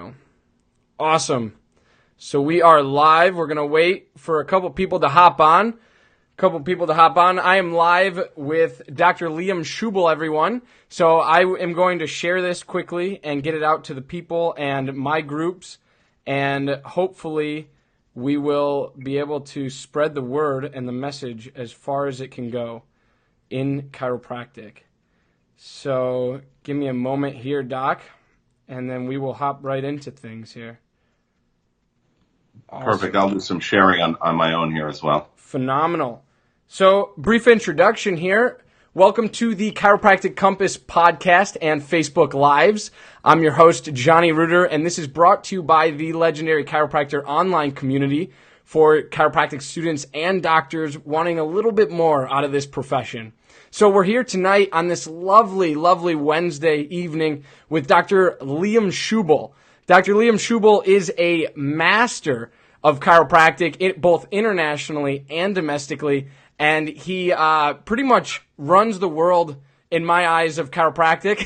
go. Awesome. So we are live. We're going to wait for a couple people to hop on. I am live with Dr. Liam Schübel, everyone. So I am going to share this quickly and get it out to the people and my groups. And hopefully we will be able to spread the word and the message as far as it can go in chiropractic. So give me a moment here, Doc, and then we will hop right into things here. Awesome. Perfect. I'll do some sharing on my own here as well. Phenomenal. So, brief introduction here. Welcome to the Chiropractic Compass podcast and Facebook Lives. I'm your host, Johnny Reuter, and this is brought to you by the legendary Chiropractor online community for chiropractic students and doctors wanting a little bit more out of this profession. So we're here tonight on this lovely, lovely Wednesday evening with Dr. Liam Schübel. Dr. Liam Schübel is a master of chiropractic, both internationally and domestically, and he pretty much runs the world in my eyes of chiropractic.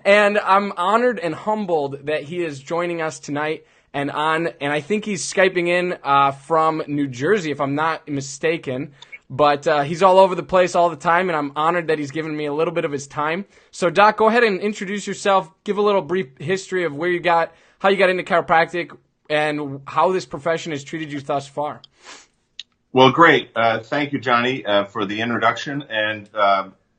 And I'm honored and humbled that he is joining us tonight and I think he's Skyping in from New Jersey, if I'm not mistaken. But he's all over the place all the time, and I'm honored that he's given me a little bit of his time. So, Doc, go ahead and introduce yourself. Give a little brief history of how you got into chiropractic and how this profession has treated you thus far. Well, great. Thank you, Johnny, for the introduction. And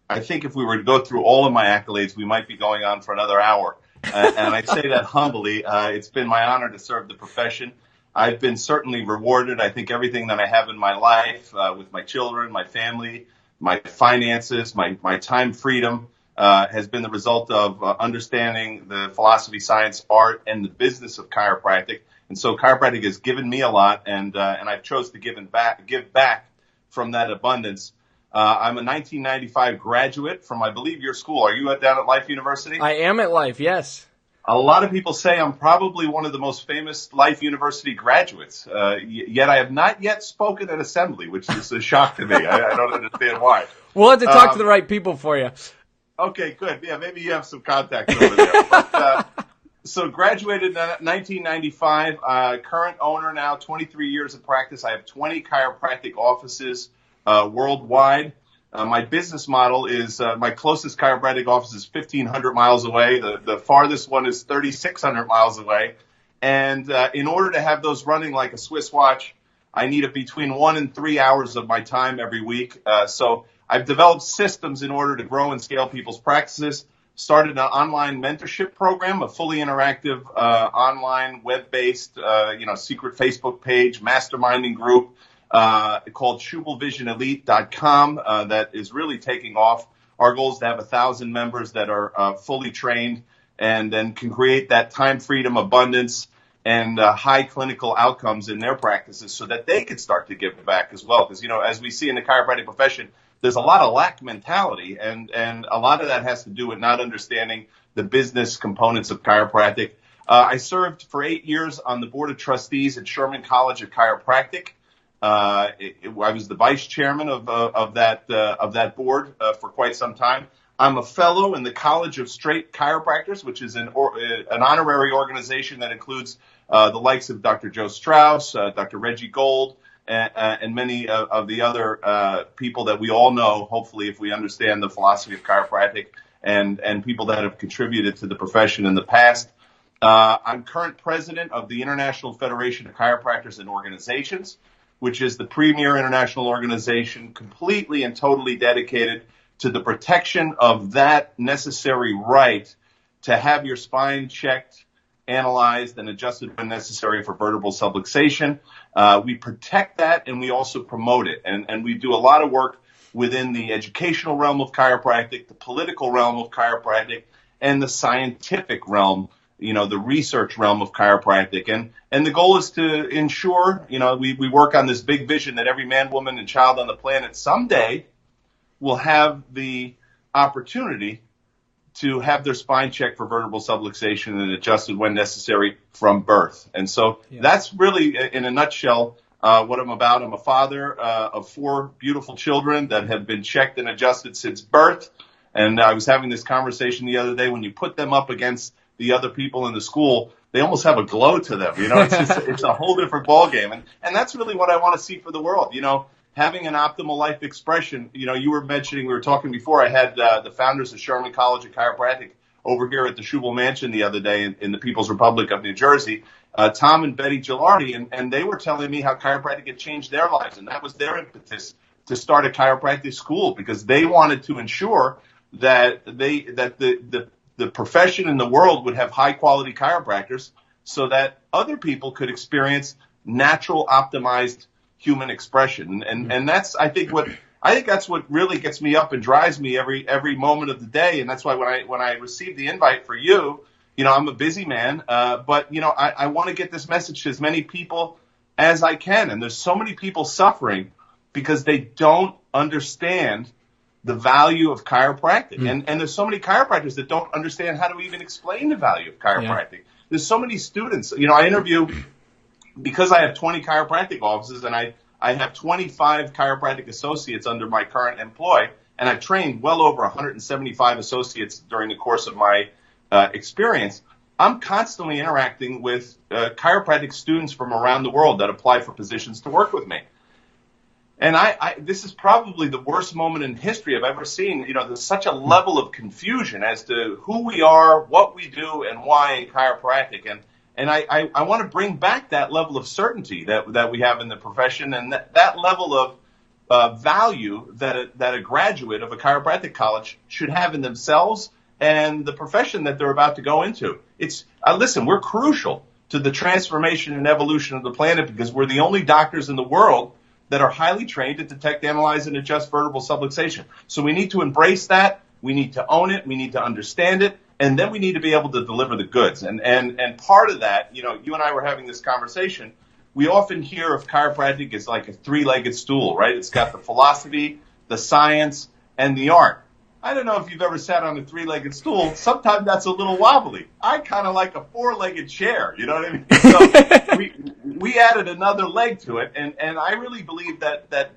I think if we were to go through all of my accolades, we might be going on for another hour. And I say that humbly. It's been my honor to serve the profession. I've been certainly rewarded. I think everything that I have in my life, with my children, my family, my finances, my time freedom, has been the result of understanding the philosophy, science, art, and the business of chiropractic. And so chiropractic has given me a lot, and I've chose to give back from that abundance. I'm a 1995 graduate from, I believe, your school. Are you down at Life University? I am at Life, yes. A lot of people say I'm probably one of the most famous Life University graduates, yet I have not yet spoken at assembly, which is a shock to me. I don't understand why. We'll have to talk to the right people for you. Okay, good. Yeah, maybe you have some contacts over there. But, so graduated in 1995, current owner now, 23 years of practice. I have 20 chiropractic offices worldwide. My business model is my closest chiropractic office is 1,500 miles away. The farthest one is 3,600 miles away. And in order to have those running like a Swiss watch, I need between 1 and 3 hours of my time every week. So I've developed systems in order to grow and scale people's practices. Started an online mentorship program, a fully interactive online web-based secret Facebook page, masterminding group. Called SchübelVisionElite.com that is really taking off. Our goal is to have 1,000 members that are fully trained and then can create that time freedom, abundance, and high clinical outcomes in their practices so that they can start to give back as well. Because, as we see in the chiropractic profession, there's a lot of lack mentality, and a lot of that has to do with not understanding the business components of chiropractic. I served for 8 years on the board of trustees at Sherman College of Chiropractic. I was the vice chairman of that board for quite some time. I'm a fellow in the College of Straight Chiropractors, which is an honorary organization that includes the likes of Dr. Joe Strauss, Dr. Reggie Gold, and many of the other people that we all know, hopefully, if we understand the philosophy of chiropractic and people that have contributed to the profession in the past. I'm current president of the International Federation of Chiropractors and Organizations, which is the premier international organization completely and totally dedicated to the protection of that necessary right to have your spine checked, analyzed, and adjusted when necessary for vertebral subluxation. We protect that, and we also promote it. And we do a lot of work within the educational realm of chiropractic, the political realm of chiropractic, and the scientific realm, the research realm of chiropractic. And the goal is to ensure, we work on this big vision that every man, woman, and child on the planet someday will have the opportunity to have their spine checked for vertebral subluxation and adjusted when necessary from birth. And so that's really, in a nutshell, what I'm about. I'm a father of 4 beautiful children that have been checked and adjusted since birth. And I was having this conversation the other day. When you put them up against the other people in the school, they almost have a glow to them. It's a whole different ballgame. And that's really what I want to see for the world. Having an optimal life expression. You were mentioning, we were talking before, I had the founders of Sherman College of Chiropractic over here at the Schübel Mansion the other day in the People's Republic of New Jersey, Tom and Betty Gilardi, and they were telling me how chiropractic had changed their lives, and that was their impetus to start a chiropractic school, because they wanted to ensure that the profession in the world would have high quality chiropractors, so that other people could experience natural, optimized human expression. And that's, I think that's what really gets me up and drives me every moment of the day. And that's why when I received the invite for you, I'm a busy man, but I want to get this message to as many people as I can. And there's so many people suffering because they don't understand the value of chiropractic. And there's so many chiropractors that don't understand how to even explain the value of chiropractic. Yeah. There's so many students. I interview, because I have 20 chiropractic offices, and I have 25 chiropractic associates under my current employ, and I've trained well over 175 associates during the course of my experience. I'm constantly interacting with chiropractic students from around the world that apply for positions to work with me. And this is probably the worst moment in history I've ever seen. There's such a level of confusion as to who we are, what we do, and why in chiropractic. And I want to bring back that level of certainty that we have in the profession, and that level of value that a graduate of a chiropractic college should have in themselves and the profession that they're about to go into. Listen, we're crucial to the transformation and evolution of the planet, because we're the only doctors in the world that are highly trained to detect, analyze, and adjust vertebral subluxation. So we need to embrace that. We need to own it. We need to understand it. And then we need to be able to deliver the goods. And part of that, you and I were having this conversation. We often hear of chiropractic as like a three-legged stool, right? It's got the philosophy, the science, and the art. I don't know if you've ever sat on a three-legged stool. Sometimes that's a little wobbly. I kind of like a four-legged chair, you know what I mean? So we added another leg to it, and I really believe that the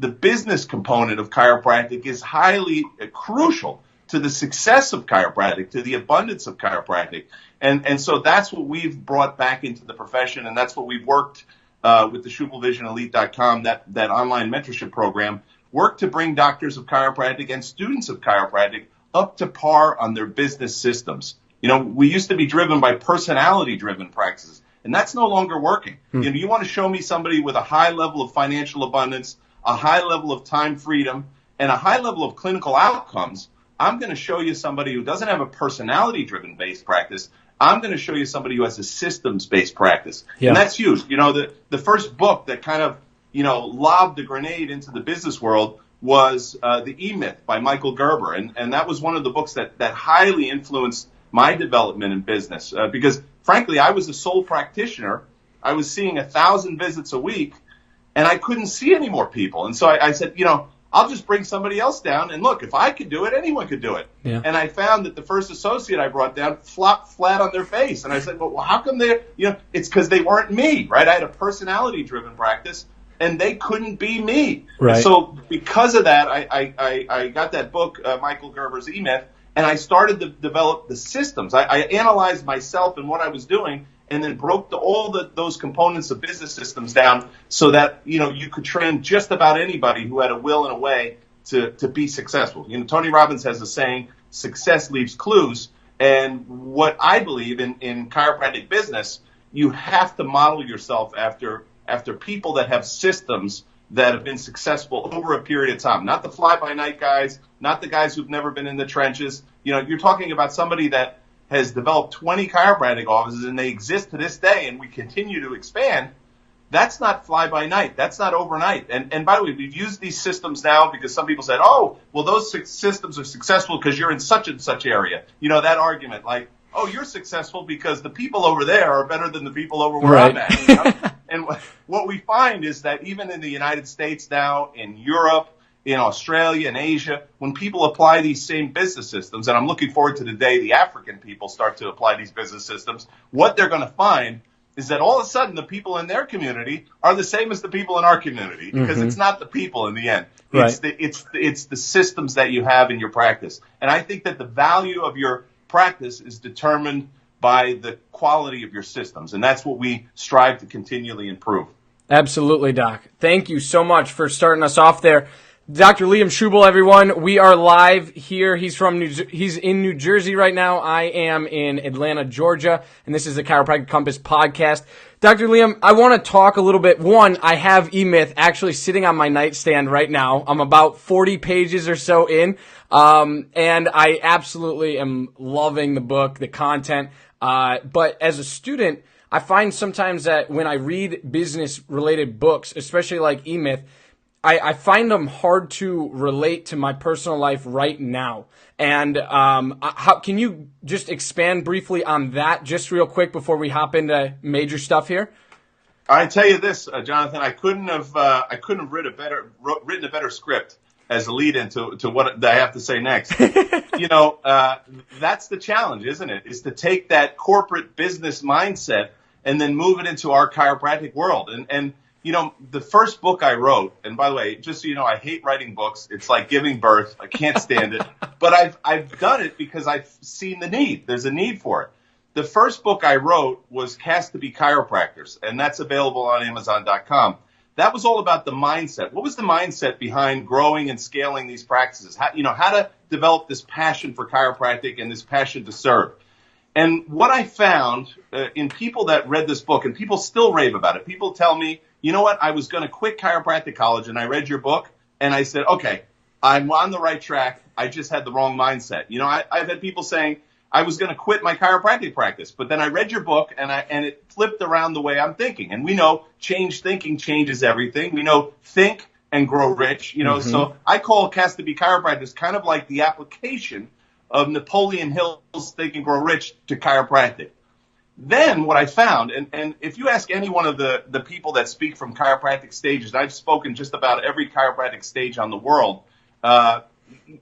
business component of chiropractic is highly crucial to the success of chiropractic, to the abundance of chiropractic. And so that's what we've brought back into the profession, and that's what we've worked with the SchübelVisionElite.com, that online mentorship program, work to bring doctors of chiropractic and students of chiropractic up to par on their business systems. We used to be driven by personality-driven practices, and that's no longer working. You want to show me somebody with a high level of financial abundance, a high level of time freedom, and a high level of clinical outcomes. I'm going to show you somebody who doesn't have a personality-driven based practice. I'm going to show you somebody who has a systems-based practice. Yeah. And that's huge. The first book that kind of lobbed a grenade into the business world was The E-Myth by Michael Gerber. And that was one of the books that highly influenced my development in business. Because, frankly, I was a sole practitioner. I was seeing 1,000 visits a week, and I couldn't see any more people. And so I said, I'll just bring somebody else down. And look, if I could do it, anyone could do it. Yeah. And I found that the first associate I brought down flopped flat on their face. And I said, well, how come it's because they weren't me, right? I had a personality-driven practice, and they couldn't be me. Right. So because of that, I got that book, Michael Gerber's E-Myth, and I started to develop the systems. I analyzed myself and what I was doing, and then broke those components of business systems down so that you could train just about anybody who had a will and a way to be successful. Tony Robbins has a saying, success leaves clues. And what I believe in chiropractic business, you have to model yourself after people that have systems that have been successful over a period of time. Not the fly-by-night guys, not the guys who've never been in the trenches. You're talking about somebody that has developed 20 chiropractic offices, and they exist to this day, and we continue to expand. That's not fly-by-night. That's not overnight. And by the way, we've used these systems now because some people said, oh, well, those systems are successful because you're in such and such area. That argument, like, oh, you're successful because the people over there are better than the people over where I'm at. And what we find is that even in the United States now, in Europe, in Australia and Asia, when people apply these same business systems, and I'm looking forward to the day the African people start to apply these business systems, what they're going to find is that all of a sudden the people in their community are the same as the people in our community, because it's not the people in the end. Right. It's the systems that you have in your practice. And I think that the value of your practice is determined by the quality of your systems. And that's what we strive to continually improve. Absolutely, Doc. Thank you so much for starting us off there. Dr. Liam Schübel, everyone. We are live here. He's in New Jersey right now. I am in Atlanta, Georgia, and this is the Chiropractic Compass podcast. Dr. Liam, I want to talk a little bit. One, I have E-Myth actually sitting on my nightstand right now. I'm about 40 pages or so in, and I absolutely am loving the book, the content. But as a student, I find sometimes that when I read business-related books, especially like E-Myth, I find them hard to relate to my personal life right now. And how can you just expand briefly on that just real quick before we hop into major stuff here? I tell you this, Jonathan, I couldn't have written a better script as a lead into what I have to say next. That's the challenge, isn't it? Is to take that corporate business mindset and then move it into our chiropractic world. And the first book I wrote, and by the way, just so you know, I hate writing books. It's like giving birth. I can't stand it. But I've done it because I've seen the need. There's a need for it. The first book I wrote was Cast to Be Chiropractors, and that's available on Amazon.com. That was all about the mindset. What was the mindset behind growing and scaling these practices? How to develop this passion for chiropractic and this passion to serve. And what I found in people that read this book, and people still rave about it, people tell me, you know what, I was going to quit chiropractic college, and I read your book, and I said, okay, I'm on the right track. I just had the wrong mindset. I've had people saying, I was going to quit my chiropractic practice, but then I read your book, and it flipped around the way I'm thinking. And we know change thinking changes everything. We know think and grow rich. So I call Cast to Be Chiropractors kind of like the application of Napoleon Hill's Think and Grow Rich to chiropractic. Then what I found, and if you ask any one of the people that speak from chiropractic stages, and I've spoken just about every chiropractic stage on the world,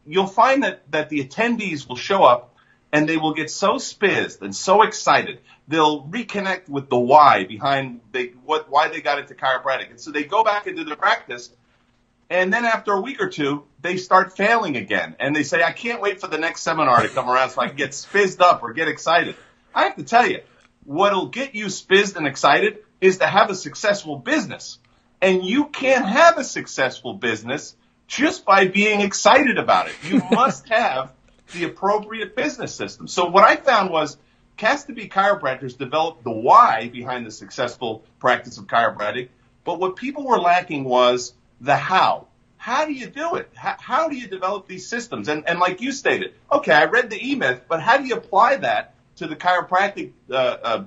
you'll find that the attendees will show up and they will get so spizzed and so excited. They'll reconnect with the why behind why they got into chiropractic. And so they go back into their practice, and then after a week or two, they start failing again. And they say, I can't wait for the next seminar to come around so I can get spizzed up or get excited. I have to tell you, what'll get you spizzed and excited is to have a successful business. And you can't have a successful business just by being excited about it. You must have the appropriate business system. So what I found was Cast to Be Chiropractors developed the why behind the successful practice of chiropractic, but what people were lacking was the how. How do you do it? How do you develop these systems? And like you stated, okay, I read the E-Myth, but how do you apply that to the chiropractic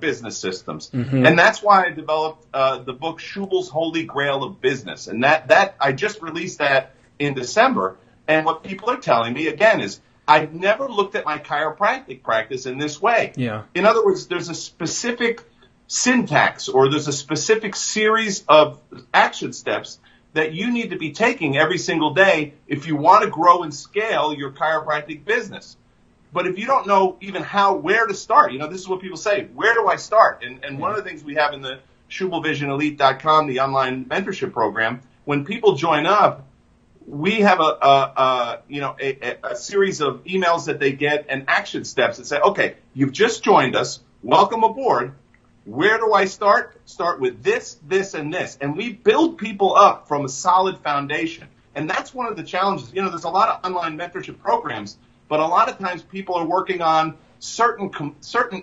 business systems? Mm-hmm. And that's why I developed the book Schübel's Holy Grail of Business. And that I just released that in December. And what people are telling me, again, is I've never looked at my chiropractic practice in this way. Yeah. In other words, there's a specific syntax or there's a specific series of action steps that you need to be taking every single day if you want to grow and scale your chiropractic business. But if you don't know even where to start, this is what people say, where do I start? And one of the things we have in the SchübelVisionElite.com, the online mentorship program, when people join up, we have a series of emails that they get and action steps that say, okay, you've just joined us, welcome aboard. Where do I start? Start with this, this, and this. And we build people up from a solid foundation. And that's one of the challenges. There's a lot of online mentorship programs, but a lot of times people are working on certain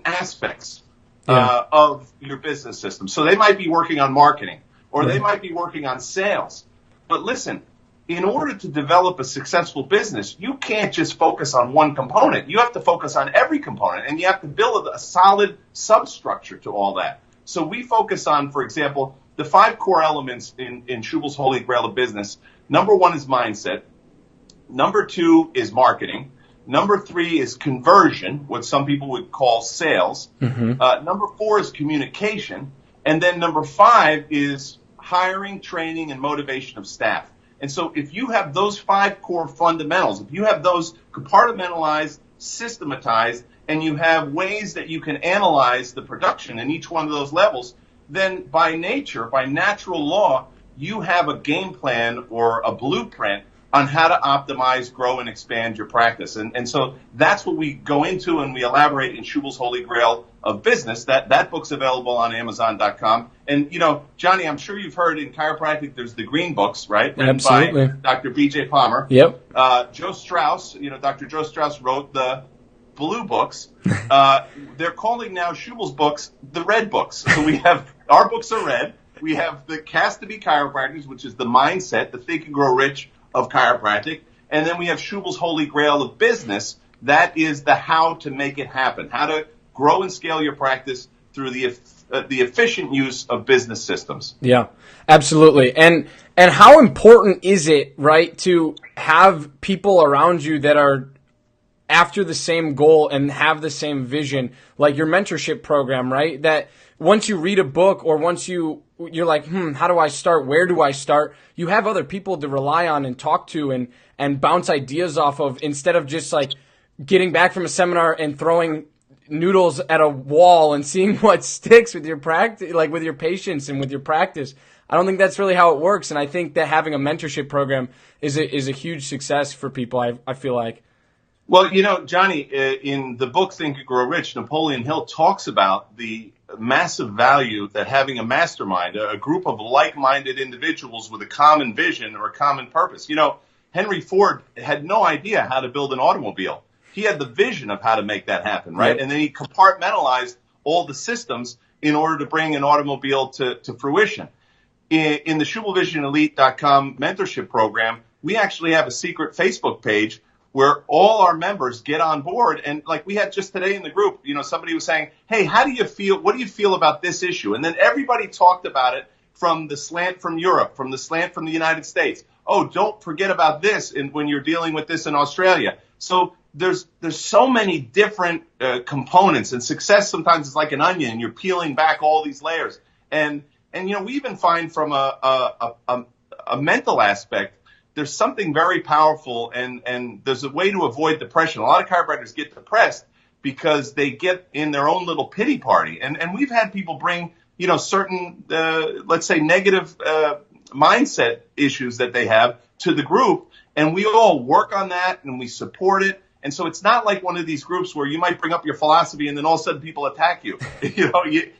aspects of your business system. So they might be working on marketing, or they might be working on sales. But listen, in order to develop a successful business, you can't just focus on one component. You have to focus on every component, and you have to build a solid substructure to all that. So we focus on, for example, the 5 core elements in Schübel's Holy Grail of Business. Number 1 is mindset. Number 2 is marketing. Number 3 is conversion, what some people would call sales. Mm-hmm. Number 4 is communication. And then number 5 is hiring, training, and motivation of staff. And so if you have those 5 core fundamentals, if you have those compartmentalized, systematized, and you have ways that you can analyze the production in each one of those levels, then by nature, by natural law, you have a game plan or a blueprint on how to optimize, grow, and expand your practice. And so that's what we go into and we elaborate in Schübel's Holy Grail of Business. That book's available on Amazon.com. And, Johnny, I'm sure you've heard in chiropractic there's the green books, right? Written Absolutely. by Dr. B.J. Palmer. Yep. Joe Strauss, Dr. Joe Strauss wrote the blue books. They're calling now Schübel's books the red books. So we have, our books are red. We have the Cast to Be Chiropractors, which is the mindset, the Think and Grow Rich of chiropractic. And then we have Schübel's Holy Grail of Business. That is the how to make it happen, how to grow and scale your practice through the efficient use of business systems. Yeah, absolutely. And how important is it, right, to have people around you that are after the same goal and have the same vision, like your mentorship program, right? That once you read a book or once you're like, how do I start? Where do I start? You have other people to rely on and talk to and bounce ideas off of, instead of just like getting back from a seminar and throwing noodles at a wall and seeing what sticks with your practice, like with your patients and with your practice. I don't think that's really how it works. And I think that having a mentorship program is a huge success for people. I feel like. Well, Johnny, in the book Think and Grow Rich, Napoleon Hill talks about the massive value that having a mastermind, a group of like-minded individuals with a common vision or a common purpose. Henry Ford had no idea how to build an automobile. He had the vision of how to make that happen, right? Yep. And then he compartmentalized all the systems in order to bring an automobile to fruition. In the SchübelVisionElite.com mentorship program, we actually have a secret Facebook page where all our members get on board. And like we had just today in the group, somebody was saying, hey, how do you feel? What do you feel about this issue? And then everybody talked about it from the slant from Europe, from the slant from the United States. Oh, don't forget about this when you're dealing with this in Australia. So there's so many different components, and success sometimes is like an onion, and you're peeling back all these layers. And we even find from a mental aspect, there's something very powerful, and there's a way to avoid depression. A lot of chiropractors get depressed because they get in their own little pity party. And we've had people bring, certain, let's say, negative mindset issues that they have to the group, and we all work on that and we support it. And so it's not like one of these groups where you might bring up your philosophy and then all of a sudden people attack you.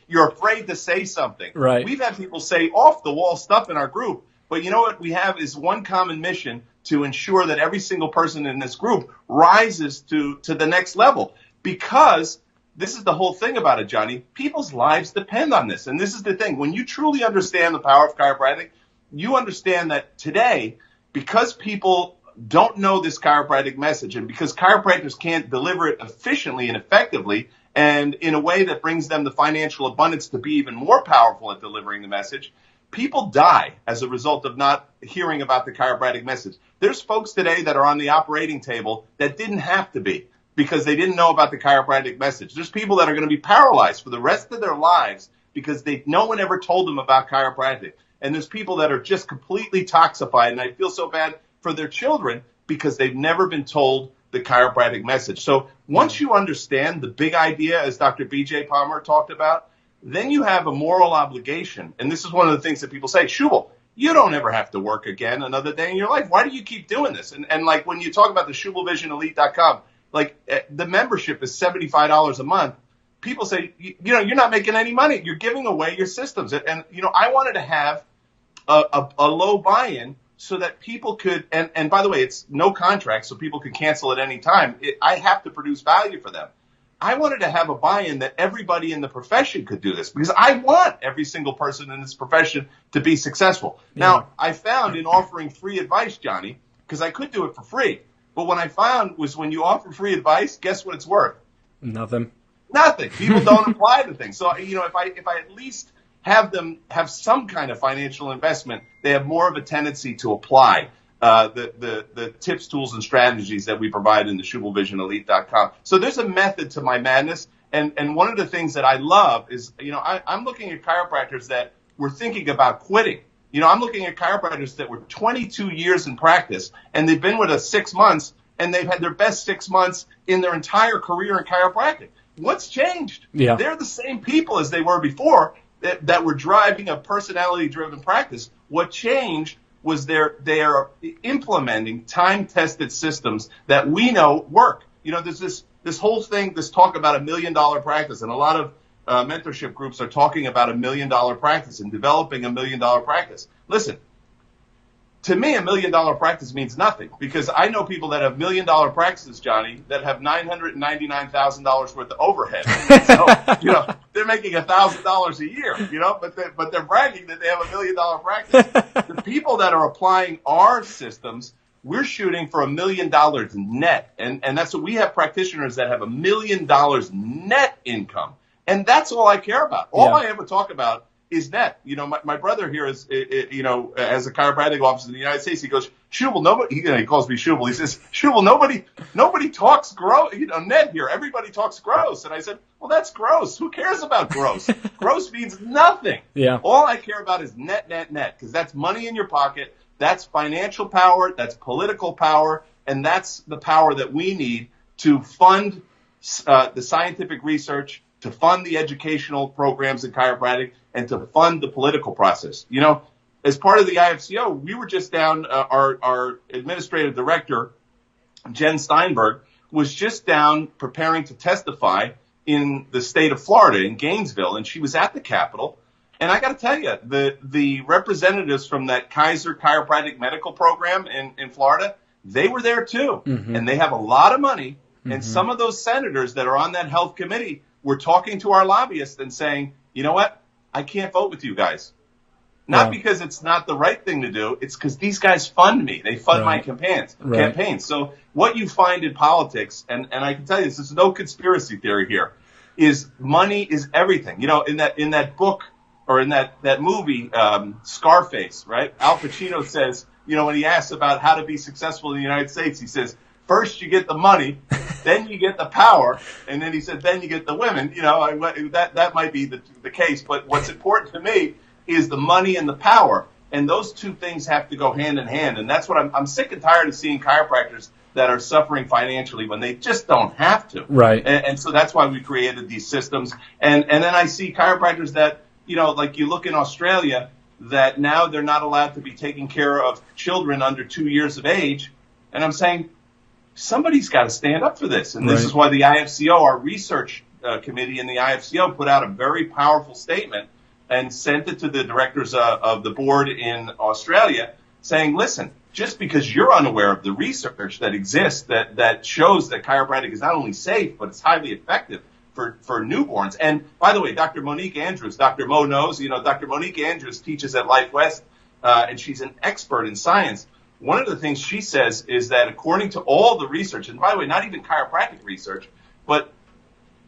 You're afraid to say something. Right. We've had people say off the wall stuff in our group. But you know what we have is one common mission to ensure that every single person in this group rises to the next level. Because this is the whole thing about it, Johnny. People's lives depend on this. And this is the thing. When you truly understand the power of chiropractic, you understand that today, because people don't know this chiropractic message, and because chiropractors can't deliver it efficiently and effectively and in a way that brings them the financial abundance to be even more powerful at delivering the message, people die as a result of not hearing about the chiropractic message. There's folks today that are on the operating table that didn't have to be because they didn't know about the chiropractic message. There's people that are going to be paralyzed for the rest of their lives because no one ever told them about chiropractic. And there's people that are just completely toxified, and I feel so bad for their children because they've never been told the chiropractic message. So once you understand the big idea, as Dr. B.J. Palmer talked about, then you have a moral obligation. And this is one of the things that people say, Schübel, you don't ever have to work again another day in your life. Why do you keep doing this? And like when you talk about the SchübelVisionElite.com, like the membership is $75 a month. People say, you're not making any money. You're giving away your systems. And I wanted to have a low buy-in so that people could, and by the way, it's no contract, so people can cancel at any time. I have to produce value for them. I wanted to have a buy-in that everybody in the profession could do this because I want every single person in this profession to be successful. Yeah. Now, I found in offering free advice, Johnny, because I could do it for free, but what I found was when you offer free advice, guess what it's worth? Nothing. People don't apply the thing. So, if I at least have them have some kind of financial investment, they have more of a tendency to apply the tips, tools, and strategies that we provide in the SchübelVisionElite.com. So there's a method to my madness. And one of the things that I love is, I'm looking at chiropractors that were thinking about quitting. I'm looking at chiropractors that were 22 years in practice, and they've been with us 6 months, and they've had their best 6 months in their entire career in chiropractic. What's changed? Yeah. They're the same people as they were before that were driving a personality-driven practice. What changed was they are implementing time-tested systems that we know work. You know, there's this whole thing, this talk about $1 million practice, and a lot of mentorship groups are talking about $1 million practice and developing $1 million practice. Listen, to me, $1 million practice means nothing, because I know people that have $1 million practices, Johnny, that have $999,000 worth of overhead. So, you know, they're making $1,000 a year, you know, but they're bragging that they have $1 million practice. The people that are applying our systems, we're shooting for $1 million net, and that's what we have, practitioners that have $1 million net income, and that's all I care about. All I ever talk about is net. You know, my brother here is, you know, as a chiropractic officer in the United States, he goes, Schübel, nobody, he calls me Schübel. He says, Schübel, nobody talks gross, you know, net here. Everybody talks gross. And I said, well, that's gross. Who cares about gross? Gross means nothing. Yeah. All I care about is net, because that's money in your pocket. That's financial power. That's political power. And that's the power that we need to fund the scientific research, to fund the educational programs in chiropractic, and to fund the political process. You know, as part of the IFCO, we were just down, our administrative director, Jen Steinberg, was just down preparing to testify in the state of Florida, in Gainesville, and she was at the Capitol. And I got to tell you, the representatives from that Kaiser Chiropractic Medical Program in Florida, they were there too. Mm-hmm. And they have a lot of money. Mm-hmm. And some of those senators that are on that health committee were talking to our lobbyists and saying, you know what? I can't vote with you guys. Not because it's not the right thing to do. It's because these guys fund me. They fund my campaigns. So what you find in politics, and I can tell you this is no conspiracy theory here, is money is everything. You know, in that book or in that movie, Scarface, right? Al Pacino says, you know, when he asks about how to be successful in the United States, he says, first you get the money, then you get the power, and then he said, then you get the women. You know, that might be the case, but what's important to me is the money and the power, and those two things have to go hand in hand, and that's what I'm sick and tired of seeing chiropractors that are suffering financially when they just don't have to. Right. And so that's why we created these systems, and then I see chiropractors that, you know, like you look in Australia, that now they're not allowed to be taking care of children under 2 years of age, and I'm saying, somebody's got to stand up for this. And this is why the IFCO, our research committee in the IFCO, put out a very powerful statement and sent it to the directors of the board in Australia saying, listen, just because you're unaware of the research that exists that shows that chiropractic is not only safe, but it's highly effective for newborns. And by the way, Dr. Monique Andrews, Dr. Mo knows, you know, Dr. Monique Andrews teaches at Life West, and she's an expert in science. One of the things she says is that according to all the research, and by the way, not even chiropractic research, but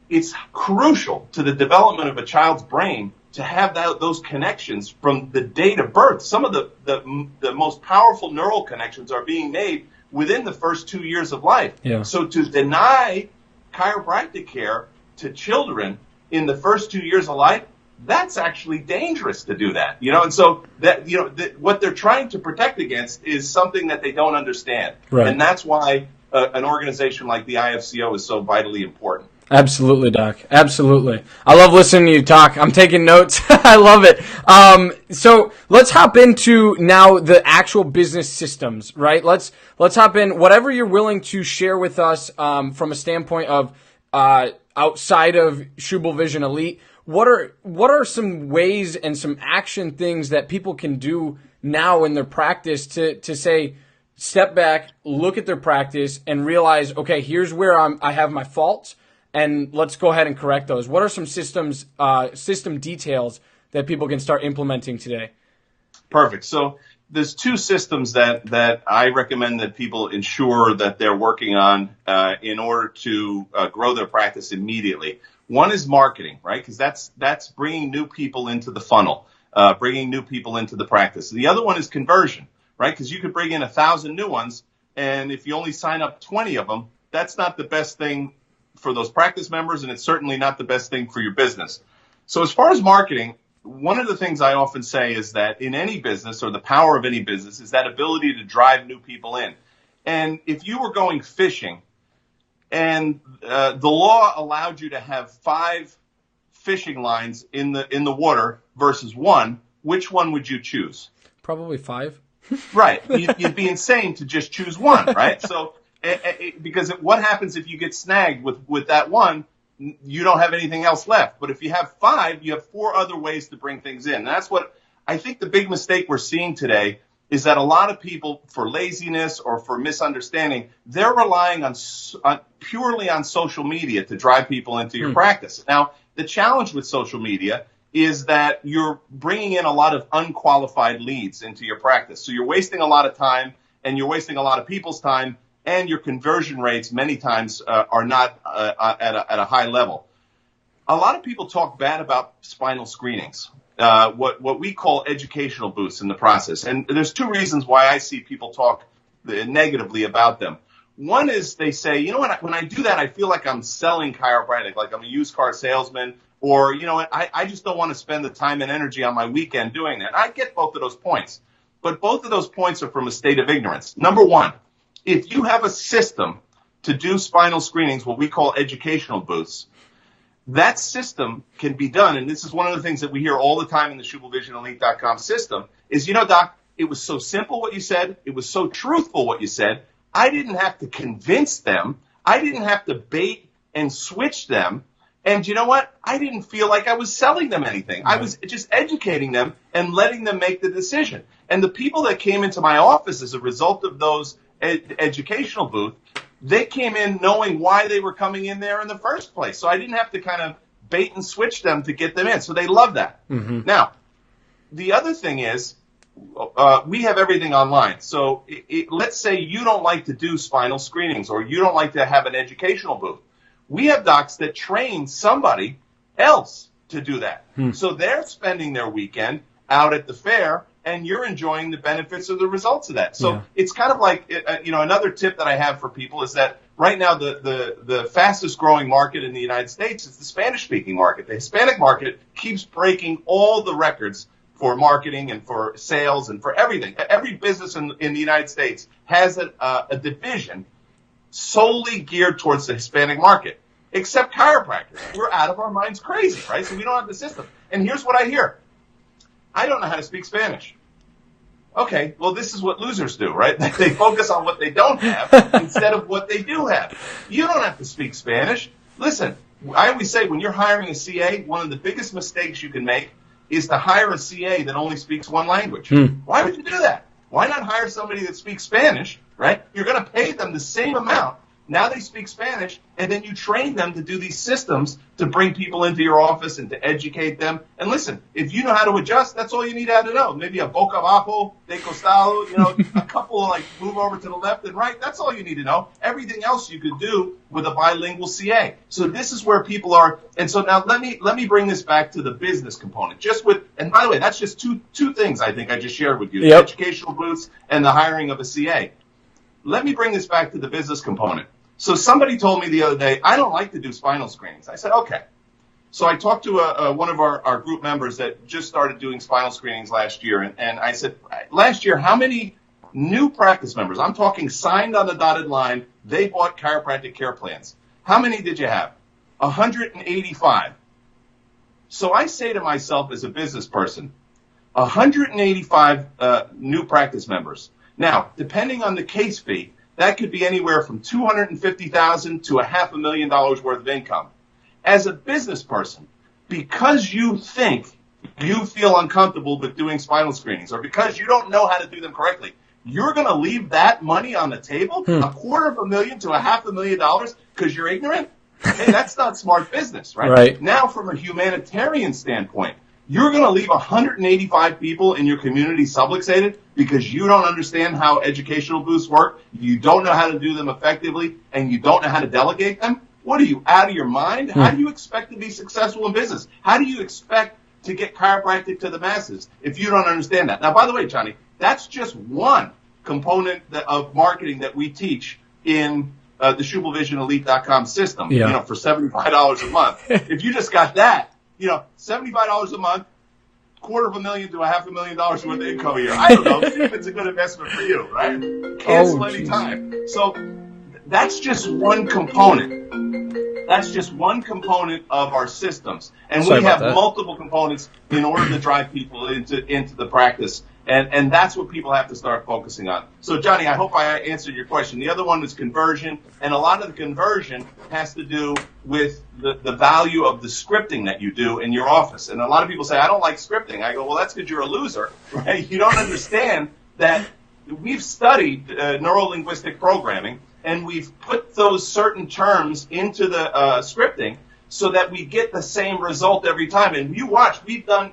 it's crucial to the development of a child's brain to have those connections from the date of birth. Some of the most powerful neural connections are being made within the first 2 years of life. Yeah. So to deny chiropractic care to children in the first 2 years of life, that's actually dangerous to do that, you know. And so that, you know, what they're trying to protect against is something that they don't understand. Right. And that's why an organization like the IFCO is so vitally important. Absolutely, Doc. Absolutely. I love listening to you talk. I'm taking notes. I love it. So let's hop into now the actual business systems, right? Let's hop in. Whatever you're willing to share with us from a standpoint of outside of Schübel Vision Elite, what are some ways and some action things that people can do now in their practice to say, step back, look at their practice, and realize, okay, here's where I have my faults, and let's go ahead and correct those. What are some system details that people can start implementing today? Perfect. So there's two systems that I recommend that people ensure that they're working on in order to grow their practice immediately. One is marketing, right? Because that's bringing new people into the funnel, bringing new people into the practice. The other one is conversion, right? Because you could bring in 1,000 new ones, and if you only sign up 20 of them, that's not the best thing for those practice members, and it's certainly not the best thing for your business. So as far as marketing, one of the things I often say is that in any business, or the power of any business, is that ability to drive new people in. And if you were going fishing, and the law allowed you to have 5 fishing lines in the water versus 1, which one would you choose? Probably 5. Right. You'd be insane to just choose one, right? So, because what happens if you get snagged with that one, you don't have anything else left. But if you have 5, you have 4 other ways to bring things in. And that's what I think the big mistake we're seeing today is that a lot of people, for laziness or for misunderstanding, they're relying on purely on social media to drive people into your practice. Now, the challenge with social media is that you're bringing in a lot of unqualified leads into your practice. So you're wasting a lot of time, and you're wasting a lot of people's time, and your conversion rates many times are not at a high level. A lot of people talk bad about spinal screenings, what we call educational boosts in the process. And there's 2 reasons why I see people talk negatively about them. One is they say, you know what, when I do that, I feel like I'm selling chiropractic, like I'm a used car salesman, or, you know what, I just don't want to spend the time and energy on my weekend doing that. I get both of those points, but both of those points are from a state of ignorance. Number one, if you have a system to do spinal screenings, what we call educational booths, that system can be done, and this is one of the things that we hear all the time in the SchübelVisionElite.com system, is, you know, Doc, it was so simple what you said, it was so truthful what you said, I didn't have to convince them, I didn't have to bait and switch them, and you know what? I didn't feel like I was selling them anything. I was just educating them and letting them make the decision. And the people that came into my office as a result of those educational booth, they came in knowing why they were coming in there in the first place. So I didn't have to kind of bait and switch them to get them in. So they love that. Now, the other thing is, we have everything online. So let's say you don't like to do spinal screenings, or you don't like to have an educational booth. We have docs that train somebody else to do that. So they're spending their weekend out at the fair, and you're enjoying the benefits of the results of that. So it's kind of like, another tip that I have for people is that right now the fastest growing market in the United States is the Spanish-speaking market. The Hispanic market keeps breaking all the records for marketing and for sales and for everything. Every business in the United States has a division solely geared towards the Hispanic market, except chiropractors. We're out of our minds crazy, right? So we don't have the system. And here's what I hear. I don't know how to speak Spanish. Okay, well, this is what losers do, right? They focus on what they don't have instead of what they do have. You don't have to speak Spanish. Listen, I always say when you're hiring a CA, one of the biggest mistakes you can make is to hire a CA that only speaks one language. Why would you do that? Why not hire somebody that speaks Spanish, right? You're going to pay them the same amount. Now they speak Spanish, and then you train them to do these systems to bring people into your office and to educate them. And listen, if you know how to adjust, that's all you need to know. Maybe a boca abajo, de costado, a couple like move over to the left and right. That's all you need to know. Everything else you could do with a bilingual CA. So this is where people are. And so now let me bring this back to the business component. And by the way, that's just two things I think I just shared with you: the educational booths and the hiring of a CA. Let me bring this back to the business component. So somebody told me the other day, I don't like to do spinal screenings. I said, okay. So I talked to one of our group members that just started doing spinal screenings last year. And I said, last year, how many new practice members, I'm talking signed on the dotted line, they bought chiropractic care plans. How many did you have? 185. So I say to myself as a business person, 185 new practice members. Now, depending on the case fee, that could be anywhere from $250,000 to $500,000 worth of income. As a business person, because you think you feel uncomfortable with doing spinal screenings, or because you don't know how to do them correctly, you're going to leave that money on the table, $250,000 to $500,000 because you're ignorant? Hey, that's not smart business, right? Now, from a humanitarian standpoint, you're going to leave 185 people in your community subluxated because you don't understand how educational booths work, you don't know how to do them effectively, and you don't know how to delegate them? What are you, out of your mind? How do you expect to be successful in business? How do you expect to get chiropractic to the masses if you don't understand that? Now, by the way, Johnny, that's just one component of marketing that we teach in the SchübelVisionElite.com system, for $75 a month. If you just got that, $75 a month, $250,000 to $500,000 worth of income a year. I don't know. See if it's a good investment for you, right? Cancel any time. So that's just one component. That's just one component of our systems. And we have multiple components in order to drive people into the practice. And that's what people have to start focusing on. So, Johnny, I hope I answered your question. The other one is conversion, and a lot of the conversion has to do with the value of the scripting that you do in your office. And a lot of people say, I don't like scripting. I go, well, that's because you're a loser, right? You don't understand that we've studied neuro-linguistic programming, and we've put those certain terms into the scripting so that we get the same result every time. And you watch, we've done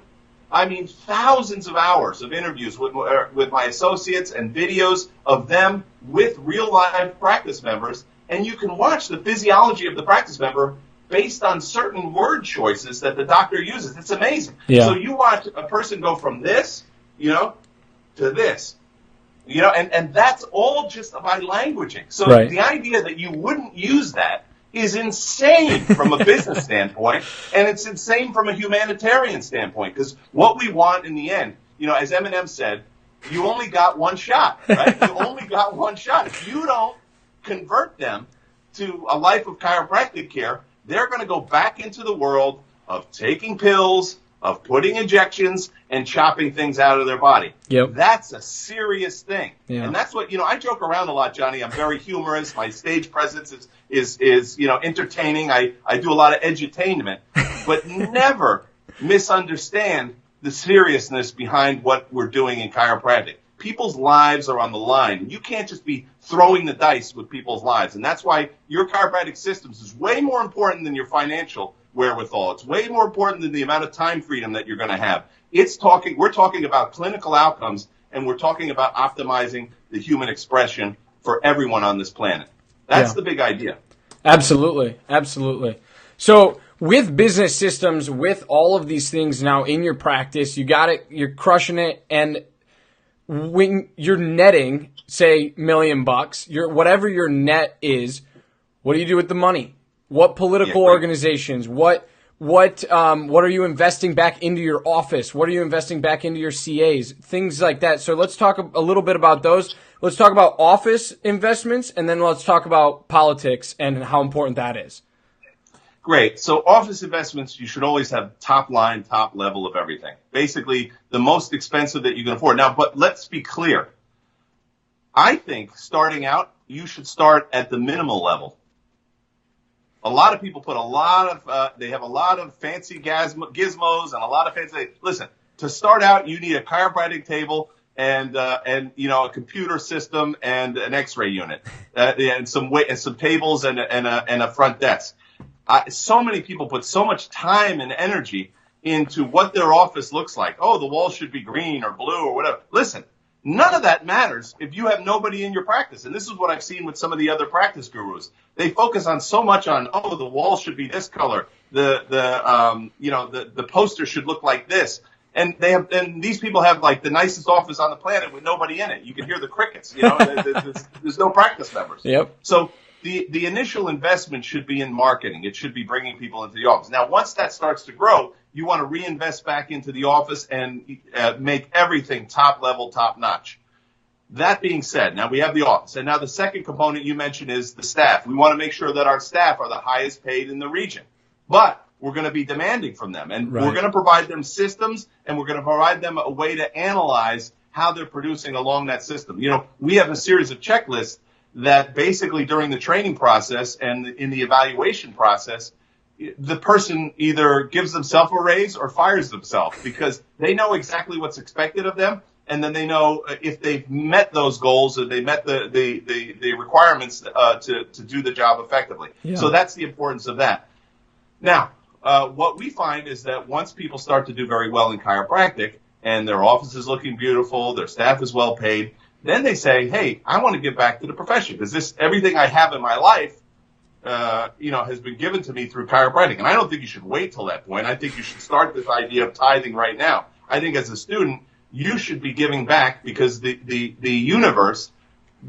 thousands of hours of interviews with my associates and videos of them with real live practice members, and you can watch the physiology of the practice member based on certain word choices that the doctor uses. It's amazing. Yeah. So you watch a person go from this, to this, and that's all just by languaging. So right. The idea that you wouldn't use that is insane from a business standpoint, and it's insane from a humanitarian standpoint, because what we want in the end, as Eminem said, you only got one shot, right? You only got one shot. If you don't convert them to a life of chiropractic care, they're going to go back into the world of taking pills, of putting injections, and chopping things out of their body. Yep. That's a serious thing. Yeah. And that's what, I joke around a lot, Johnny. I'm very humorous. My stage presence is entertaining. I do a lot of edutainment, but never misunderstand the seriousness behind what we're doing in chiropractic. People's lives are on the line. You can't just be throwing the dice with people's lives. And that's why your chiropractic systems is way more important than your financial wherewithal. It's way more important than the amount of time freedom that you're going to have. We're talking about clinical outcomes, and we're talking about optimizing the human expression for everyone on this planet. That's the big idea. Absolutely. Absolutely. So with business systems, with all of these things now in your practice, you got it, you're crushing it. And when you're netting, say, $1 million, whatever your net is, what do you do with the money? What political organizations? What are you investing back into your office? What are you investing back into your CAs? Things like that. So let's talk a little bit about those. Let's talk about office investments, and then let's talk about politics and how important that is. Great. So office investments, you should always have top line, top level of everything. Basically, the most expensive that you can afford. Now, but let's be clear. I think starting out, you should start at the minimal level. A lot of people put they have a lot of fancy gizmos and a lot of fancy. Listen, to start out, you need a chiropractic table and a computer system and an X-ray unit and some tables and a front desk. So many people put so much time and energy into what their office looks like. Oh, the walls should be green or blue or whatever. Listen. None of that matters if you have nobody in your practice. And this is what I've seen with some of the other practice gurus. They focus on so much on, the wall should be this color. The poster should look like this. And these people have like the nicest office on the planet with nobody in it. You can hear the crickets, there's no practice members. Yep. So the initial investment should be in marketing. It should be bringing people into the office. Now, once that starts to grow, you want to reinvest back into the office and make everything top level, top notch. That being said, now we have the office. And now the second component you mentioned is the staff. We want to make sure that our staff are the highest paid in the region. But we're going to be demanding from them. And we're going to provide them systems, and we're going to provide them a way to analyze how they're producing along that system. We have a series of checklists that basically during the training process and in the evaluation process, the person either gives themselves a raise or fires themselves because they know exactly what's expected of them, and then they know if they've met those goals or they met the requirements to do the job effectively. Yeah. So that's the importance of that. Now, what we find is that once people start to do very well in chiropractic and their office is looking beautiful, their staff is well paid, then they say, hey, I want to give back to the profession because everything I have in my life has been given to me through chiropractic. And I don't think you should wait till that point. I think you should start this idea of tithing right now. I think as a student, you should be giving back because the universe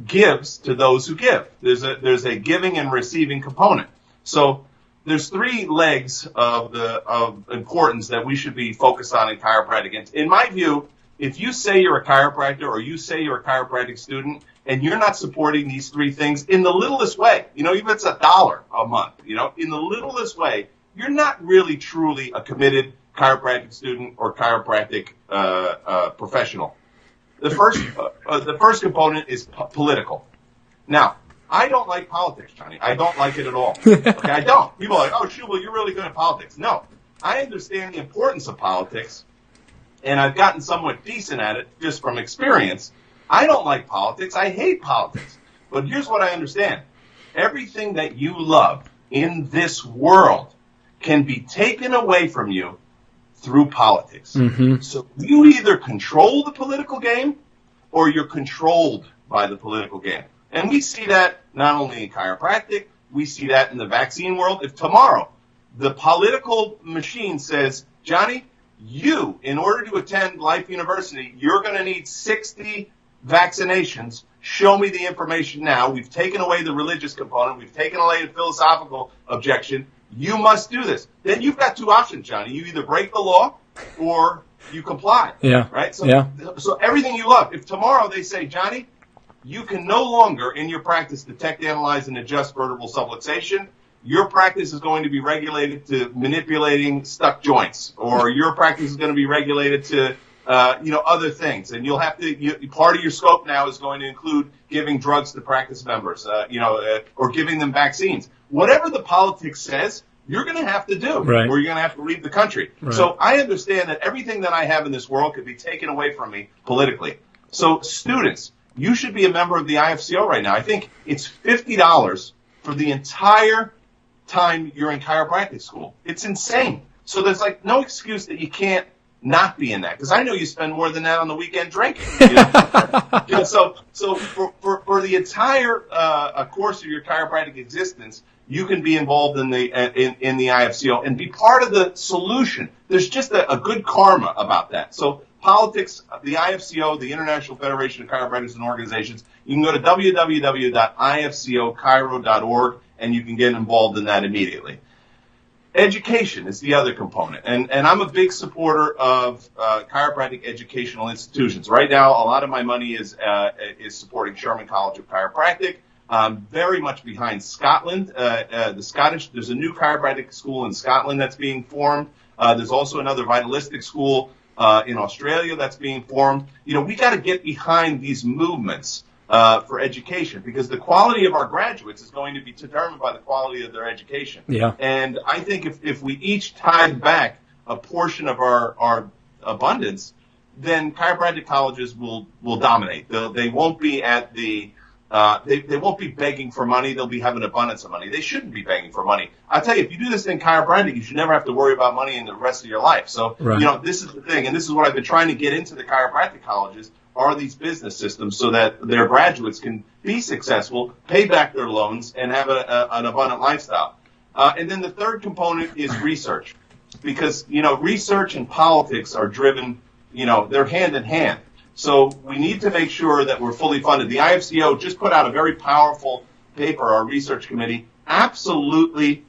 gives to those who give. There's a giving and receiving component. So there's three legs of importance that we should be focused on in chiropractic. And in my view, if you say you're a chiropractor or you say you're a chiropractic student and you're not supporting these three things in the littlest way, even if it's $1 a month, in the littlest way, you're not really truly a committed chiropractic student or chiropractic professional. The first component is political. Now, I don't like politics, Johnny. I don't like it at all. Okay, I don't. People are like, oh, Schübel, you're really good at politics. No, I understand the importance of politics, and I've gotten somewhat decent at it just from experience. I don't like politics. I hate politics. But here's what I understand. Everything that you love in this world can be taken away from you through politics. Mm-hmm. So you either control the political game or you're controlled by the political game. And we see that not only in chiropractic, we see that in the vaccine world. If tomorrow the political machine says, Johnny, you, in order to attend Life University, you're going to need 60 vaccinations. Show me the information now. We've taken away the religious component. We've taken away the philosophical objection. You must do this. Then you've got two options, Johnny. You either break the law or you comply. Yeah. Right? So everything you love. If tomorrow they say, Johnny, you can no longer in your practice detect, analyze, and adjust vertebral subluxation. Your practice is going to be regulated to manipulating stuck joints, or your practice is going to be regulated to other things, and you'll have to. Part of your scope now is going to include giving drugs to practice members, or giving them vaccines. Whatever the politics says, you're going to have to do, right, or you're going to have to leave the country. Right. So I understand that everything that I have in this world could be taken away from me politically. So students, you should be a member of the IFCO right now. I think it's $50 for the entire time you're in chiropractic school. It's insane. So there's like no excuse that you can't not be in that, because I know you spend more than that on the weekend drinking. So for the entire course of your chiropractic existence, you can be involved in the IFCO and be part of the solution. There's just a good karma about that. So politics, the IFCO, the International Federation of Chiropractors and Organizations, you can go to www.ifcochiro.org and you can get involved in that immediately. Education is the other component, and I'm a big supporter of chiropractic educational institutions. Right now, a lot of my money is supporting Sherman College of Chiropractic. Very much behind Scotland. There's a new chiropractic school in Scotland that's being formed. There's also another vitalistic school in Australia that's being formed. We got to get behind these movements for education, because the quality of our graduates is going to be determined by the quality of their education. Yeah. And I think if we each tied back a portion of our abundance, then chiropractic colleges will dominate. They won't be at the they won't be begging for money. They'll be having abundance of money. They shouldn't be begging for money. I tell you, if you do this in chiropractic, you should never have to worry about money in the rest of your life. So, right. This is the thing, and this is what I've been trying to get into the chiropractic colleges, are these business systems so that their graduates can be successful, pay back their loans, and have an abundant lifestyle. And then the third component is research, because, research and politics are driven, they're hand in hand. So we need to make sure that we're fully funded. The IFCO just put out a very powerful paper, our research committee, absolutely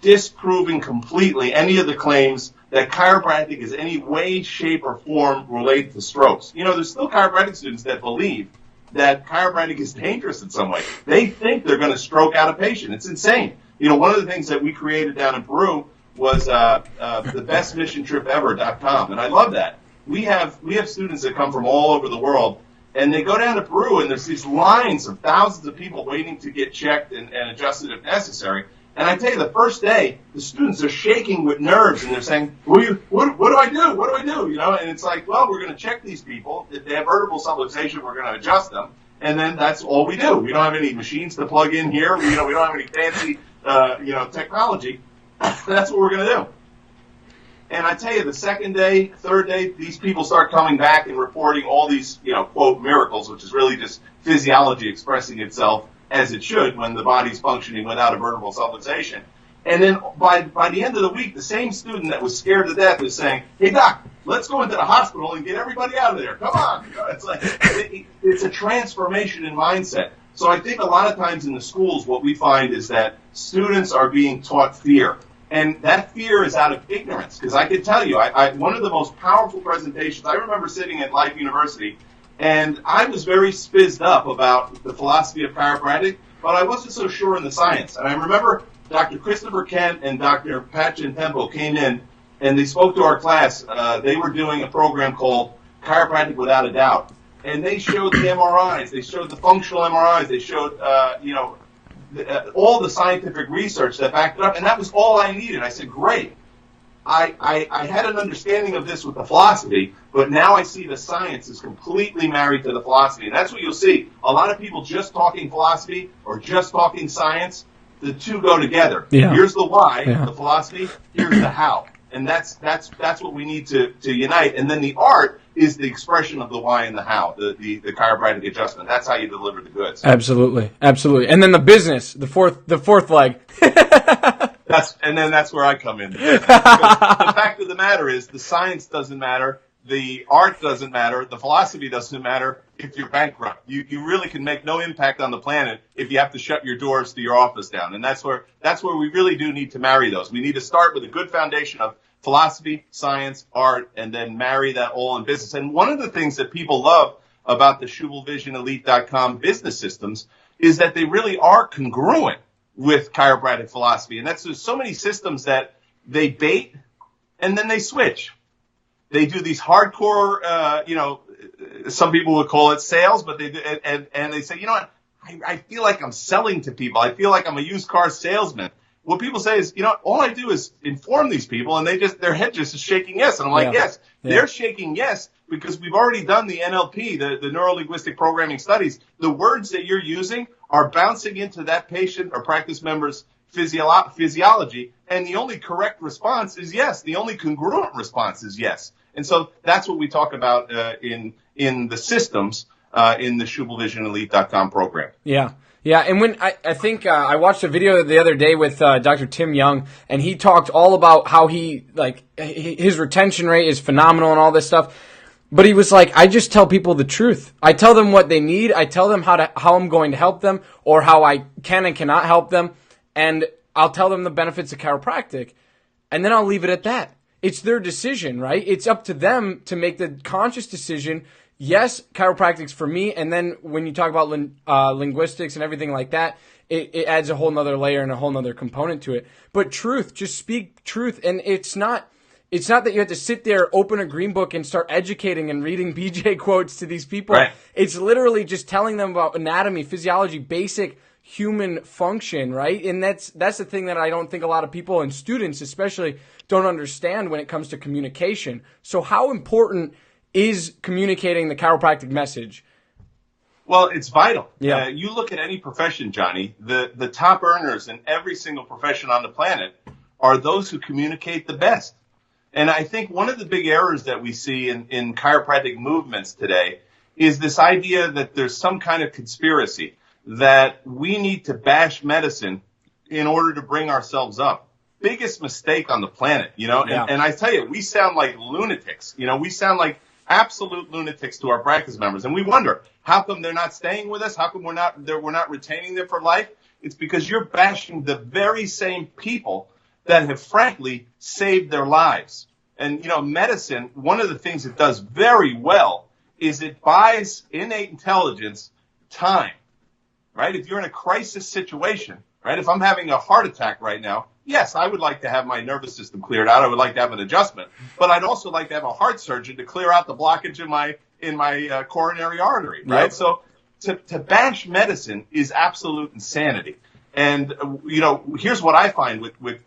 disproving completely any of the claims that chiropractic is any way, shape, or form related to strokes. There's still chiropractic students that believe that chiropractic is dangerous in some way. They think they're going to stroke out a patient. It's insane. One of the things that we created down in Peru was the bestmissiontripever.com, and I love that. We have students that come from all over the world, and they go down to Peru, and there's these lines of thousands of people waiting to get checked and adjusted if necessary. And I tell you, the first day, the students are shaking with nerves, and they're saying, what do I do? What do I do? And it's like, well, we're going to check these people. If they have vertebral subluxation, we're going to adjust them. And then that's all we do. We don't have any machines to plug in here. We don't have any fancy, technology. That's what we're going to do. And I tell you, the second day, third day, these people start coming back and reporting all these, quote, miracles, which is really just physiology expressing itself as it should when the body's functioning without a vertebral subluxation. And then by the end of the week, the same student that was scared to death is saying, hey, doc, let's go into the hospital and get everybody out of there. Come on. It's like it's a transformation in mindset. So I think a lot of times in the schools, what we find is that students are being taught fear. And that fear is out of ignorance, because I can tell you, one of the most powerful presentations, I remember sitting at Life University, and I was very spizzed up about the philosophy of chiropractic, but I wasn't so sure in the science. And I remember Dr. Christopher Kent and Dr. Patchen Tempo came in, and they spoke to our class. They were doing a program called Chiropractic Without a Doubt. and they showed the MRIs, they showed the functional MRIs, they showed, all the scientific research that backed it up, and that was all I needed. I said, great. I had an understanding of this with the philosophy, but now I see the science is completely married to the philosophy. And that's what you'll see. A lot of people just talking philosophy or just talking science, the two go together. Yeah. Here's the why, the philosophy, here's the how. And that's what we need to unite. And then the art is the expression of the why and the how, the chiropractic adjustment. That's how you deliver the goods. Absolutely. Absolutely. And then the business, the fourth leg. That's where I come in. Because the fact of the matter is the science doesn't matter, the art doesn't matter, the philosophy doesn't matter if you're bankrupt. You really can make no impact on the planet if you have to shut your doors to your office down. And that's where we really do need to marry those. We need to start with a good foundation of philosophy, science, art, and then marry that all in business. And one of the things that people love about the SchübelVisionElite.com business systems is that they really are congruent with chiropractic philosophy. And there's so many systems that they bait and then they switch. They do these hardcore, some people would call it sales, but they do, and they say, you know what, I feel like I'm selling to people. I feel like I'm a used car salesman. What people say is, you know, all I do is inform these people, and their head just is shaking yes. And I'm like, yes, they're shaking yes because we've already done the NLP, the neuro-linguistic programming studies. The words that you're using are bouncing into that patient or practice member's physiology, and the only correct response is yes. The only congruent response is yes. And so that's what we talk about in the systems in the SchübelVisionElite.com program. Yeah. Yeah, and when I think I watched a video the other day with Dr. Tim Young, and he talked all about how his retention rate is phenomenal and all this stuff. But he was like, I just tell people the truth. I tell them what they need. I tell them how I'm going to help them, or how I can and cannot help them, and I'll tell them the benefits of chiropractic, and then I'll leave it at that. It's their decision, right? It's up to them to make the conscious decision. Yes, chiropractic's for me, and then when you talk about linguistics and everything like that, it adds a whole nother layer and a whole nother component to it. But truth, just speak truth, and it's not that you have to sit there, open a green book, and start educating and reading BJ quotes to these people. Right. It's literally just telling them about anatomy, physiology, basic human function, right? And that's the thing that I don't think a lot of people, and students especially, don't understand when it comes to communication. So how important is communicating the chiropractic message? Well, it's vital. Yeah. You look at any profession, Johnny, the top earners in every single profession on the planet are those who communicate the best. And I think one of the big errors that we see in chiropractic movements today is this idea that there's some kind of conspiracy, that we need to bash medicine in order to bring ourselves up. Biggest mistake on the planet, Yeah. And I tell you, we sound like lunatics. We sound like absolute lunatics to our practice members. And we wonder, how come they're not staying with us? How come we're not retaining them for life? It's because you're bashing the very same people that have frankly saved their lives. And, medicine, one of the things it does very well is it buys innate intelligence time, right? If you're in a crisis situation, right? If I'm having a heart attack right now, yes, I would like to have my nervous system cleared out. I would like to have an adjustment, but I'd also like to have a heart surgeon to clear out the blockage in my coronary artery, right? Yep. So to bash medicine is absolute insanity. And here's what I find with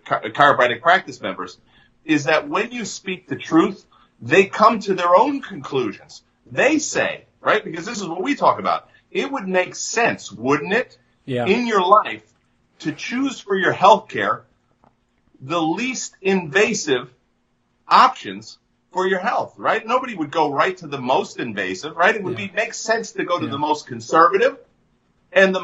chiropractic practice members is that when you speak the truth, they come to their own conclusions. They say, right? Because this is what we talk about. It would make sense, wouldn't it? Yeah. In your life, to choose for your health care the least invasive options for your health, right? Nobody would go right to the most invasive, right? It would make sense to go to the most conservative and the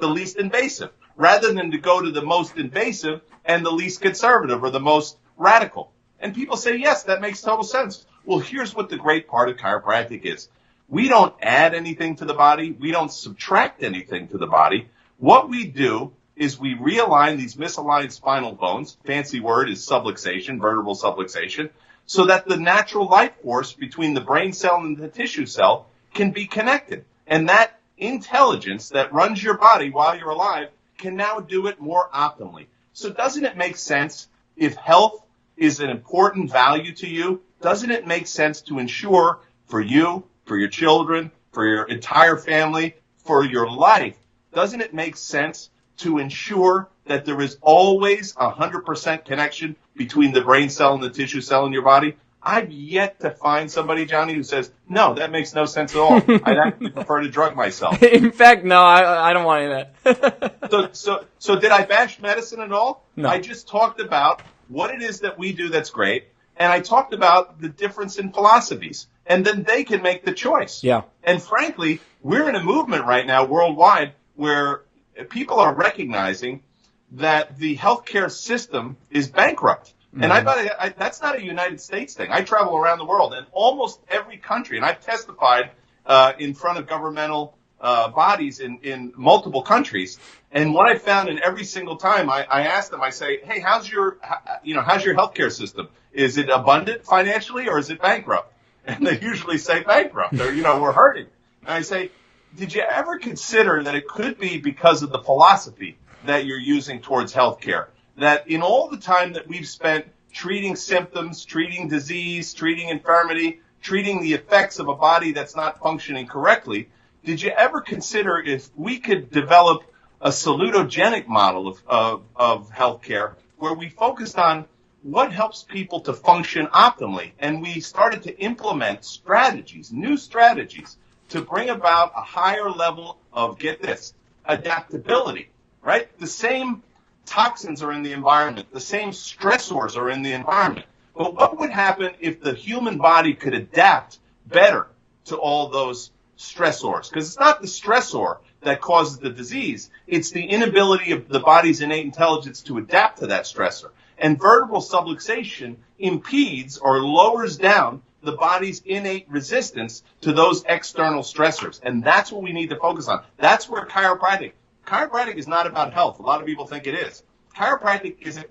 least invasive, rather than to go to the most invasive and the least conservative or the most radical. And people say, yes, that makes total sense. Well, here's what the great part of chiropractic is. We don't add anything to the body. We don't subtract anything to the body. What we do is we realign these misaligned spinal bones, fancy word is subluxation, vertebral subluxation, so that the natural life force between the brain cell and the tissue cell can be connected. And that intelligence that runs your body while you're alive can now do it more optimally. So doesn't it make sense, if health is an important value to you, doesn't it make sense to ensure for you, for your children, for your entire family, for your life, doesn't it make sense to ensure that there is always 100% connection between the brain cell and the tissue cell in your body? I've yet to find somebody, Johnny, who says, no, that makes no sense at all. I'd actually prefer to drug myself. In fact, no, I don't want any of that. So did I bash medicine at all? No. I just talked about what it is that we do that's great, and I talked about the difference in philosophies, and then they can make the choice. Yeah. And frankly, we're in a movement right now worldwide where people are recognizing that the healthcare system is bankrupt. And that's not a United States thing. I travel around the world, and almost every country, and I've testified in front of governmental bodies in multiple countries. And what I found in every single time, I ask them, I say, hey, how's your healthcare system? Is it abundant financially, or is it bankrupt? And they usually say bankrupt, or, we're hurting. And I say, did you ever consider that it could be because of the philosophy that you're using towards healthcare? That in all the time that we've spent treating symptoms, treating disease, treating infirmity, treating the effects of a body that's not functioning correctly, did you ever consider if we could develop a salutogenic model of healthcare where we focused on what helps people to function optimally? And we started to implement new strategies to bring about a higher level of, get this, adaptability, right? The same toxins are in the environment. The same stressors are in the environment. But what would happen if the human body could adapt better to all those stressors? Because it's not the stressor that causes the disease. It's the inability of the body's innate intelligence to adapt to that stressor. And vertebral subluxation impedes or lowers down the body's innate resistance to those external stressors. And that's what we need to focus on. That's where Chiropractic is not about health. A lot of people think it is. Chiropractic is a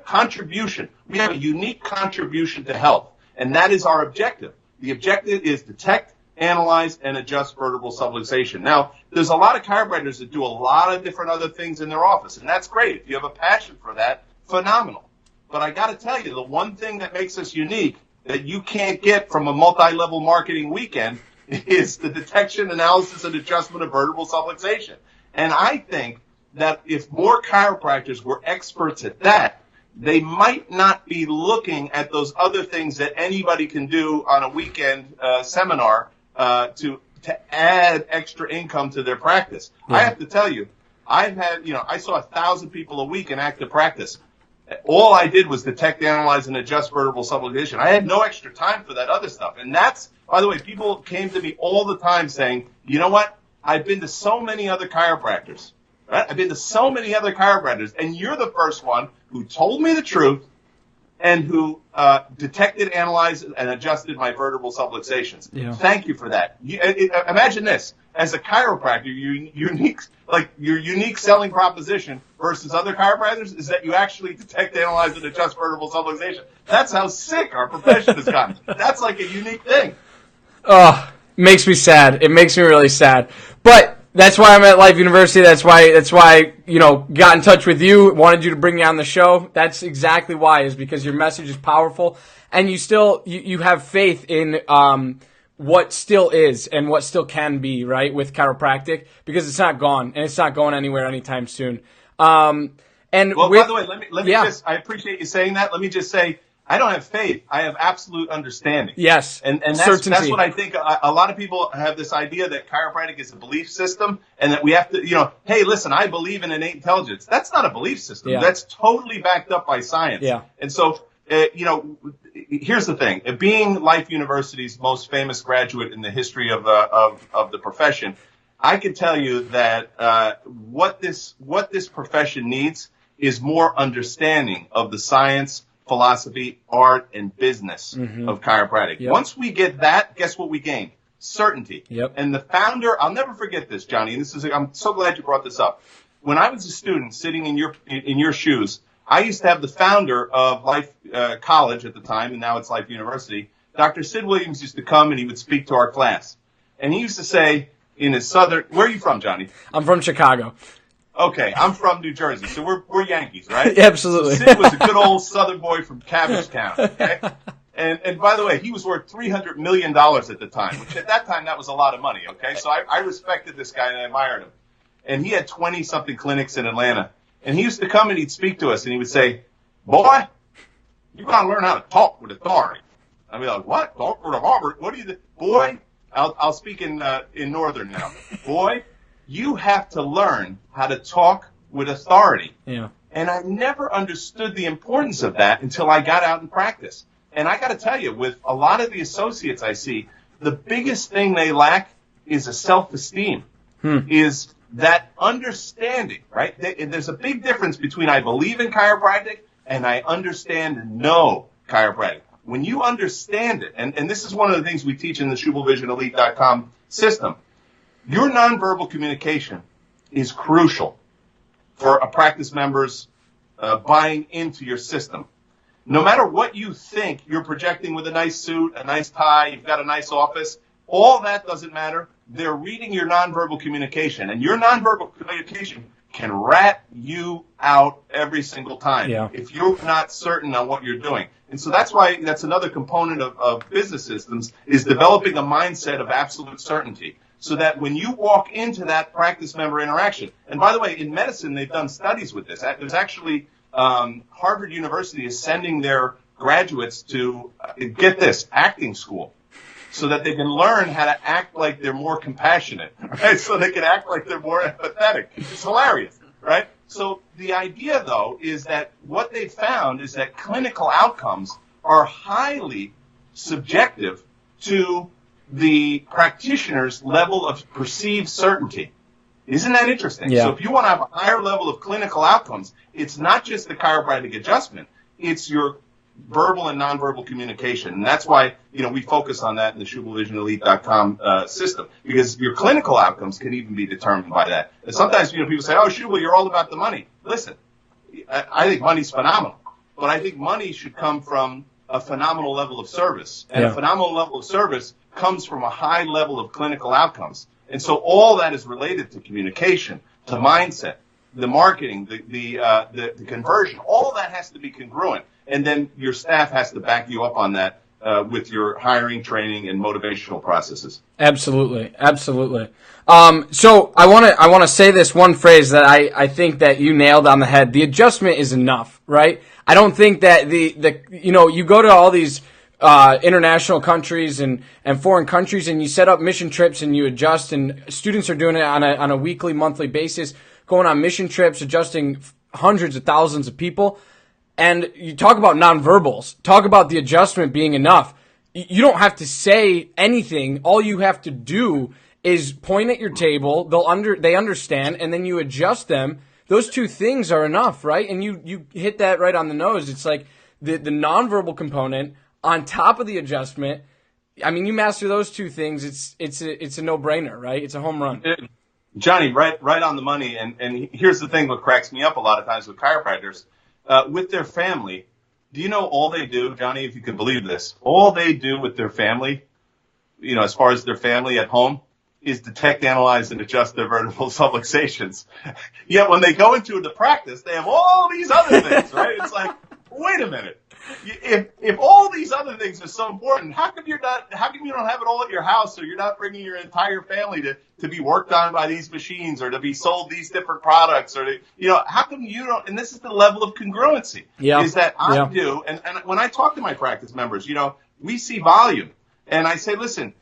contribution. We have a unique contribution to health, and that is our objective. The objective is detect, analyze, and adjust vertebral subluxation. Now, there's a lot of chiropractors that do a lot of different other things in their office, and that's great. If you have a passion for that, phenomenal. But I got to tell you, the one thing that makes us unique that you can't get from a multi-level marketing weekend is the detection, analysis, and adjustment of vertebral subluxation. And I think that if more chiropractors were experts at that, they might not be looking at those other things that anybody can do on a weekend seminar to add extra income to their practice. Yeah. I have to tell you, I saw 1,000 people a week in active practice. All I did was detect, analyze, and adjust vertebral subluxation. I had no extra time for that other stuff. And that's, by the way, people came to me all the time saying, you know what? I've been to so many other chiropractors, right? I've been to so many other chiropractors, and you're the first one who told me the truth and who detected, analyzed, and adjusted my vertebral subluxations. Yeah. Thank you for that. Imagine this. As a chiropractor, your unique selling proposition versus other chiropractors is that you actually detect, analyze, and adjust vertebral subluxation. That's how sick our profession has gotten. That's like a unique thing. Oh, makes me sad. It makes me really sad. But that's why I'm at Life University. That's why got in touch with you, wanted you to bring me on the show. That's exactly why, is because your message is powerful, and you have faith in what still is and what still can be, right, with chiropractic, because it's not gone, and it's not going anywhere anytime soon. By the way, let me just, I appreciate you saying that. Let me just say, I don't have faith. I have absolute understanding. Yes, and that's what I think. A lot of people have this idea that chiropractic is a belief system, and that we have to, hey, listen, I believe in innate intelligence. That's not a belief system. Yeah. That's totally backed up by science. Yeah. And so, here's the thing. Being Life University's most famous graduate in the history of the profession, I can tell you that what this profession needs is more understanding of the science, philosophy, art, and business of chiropractic. Yep. Once we get that, guess what we gain? Certainty. Yep. And the founder, I'll never forget this, Johnny, and I'm so glad you brought this up. When I was a student sitting in your shoes, I used to have the founder of Life College at the time, and now it's Life University. Dr. Sid Williams used to come and he would speak to our class. And he used to say in his southern, where are you from, Johnny? I'm from Chicago. Okay, I'm from New Jersey, so we're Yankees, right? Absolutely. So Sid was a good old southern boy from Cabbagetown, okay? And by the way, he was worth $300 million at the time, which at that time, that was a lot of money, okay? So I respected this guy and I admired him. And he had 20-something clinics in Atlanta. And he used to come and he'd speak to us and he would say, boy, you got to learn how to talk with authority. I'd be like, what? Talk with authority? What do you do? Boy, I'll speak in Northern now. Boy, you have to learn how to talk with authority. Yeah. And I never understood the importance of that until I got out in practice. And I got to tell you, with a lot of the associates I see, the biggest thing they lack is a self-esteem, is that understanding, right? There's a big difference between I believe in chiropractic and I understand and know chiropractic. When you understand it, and this is one of the things we teach in the SchübelVisionElite.com system, your nonverbal communication is crucial for a practice member's buying into your system. No matter what you think, you're projecting with a nice suit, a nice tie, you've got a nice office, all that doesn't matter. They're reading your nonverbal communication, and your nonverbal communication can rat you out every single time if you're not certain on what you're doing. And so that's why that's another component of business systems is developing a mindset of absolute certainty so that when you walk into that practice member interaction, and by the way, in medicine, they've done studies with this. There's actually Harvard University is sending their graduates to, get this, acting school so that they can learn how to act like they're more compassionate, right? So they can act like they're more empathetic. It's hilarious, right? So the idea, though, is that what they found is that clinical outcomes are highly subjective to the practitioner's level of perceived certainty. Isn't that interesting? Yeah. So if you want to have a higher level of clinical outcomes, it's not just the chiropractic adjustment, it's your verbal and nonverbal communication. And that's why, we focus on that in the SchübelVisionElite.com system, because your clinical outcomes can even be determined by that. And sometimes, people say, oh, Schübel, you're all about the money. Listen, I think money's phenomenal, but I think money should come from a phenomenal level of service. And a phenomenal level of service comes from a high level of clinical outcomes. And so all that is related to communication, to mindset, the marketing, the conversion. All that has to be congruent. And then your staff has to back you up on that with your hiring, training, and motivational processes. Absolutely. Absolutely. So I want to say this one phrase that I think that you nailed on the head. The adjustment is enough, right? I don't think that you go to all these international countries and foreign countries and you set up mission trips and you adjust, and students are doing it on a weekly, monthly basis, going on mission trips, adjusting hundreds of thousands of people. And you talk about nonverbals, talk about the adjustment being enough. You don't have to say anything. All you have to do is point at your table. They understand, and then you adjust them. Those two things are enough, right? And you hit that right on the nose. It's like the nonverbal component on top of the adjustment. I mean, you master those two things. It's a no-brainer, right? It's a home run. Johnny, right on the money. And here's the thing: what cracks me up a lot of times with chiropractors. With their family, do you know all they do, Johnny, if you can believe this, all they do with their family, as far as their family at home, is detect, analyze, and adjust their vertebral subluxations. Yet when they go into the practice, they have all these other things, right? It's like, wait a minute. If all these other things are so important, how come you don't have it all at your house, or you're not bringing your entire family to be worked on by these machines, or to be sold these different products, or how come you don't? And this is the level of congruency. Is that I do, and when I talk to my practice members, we see volume, and I say, listen,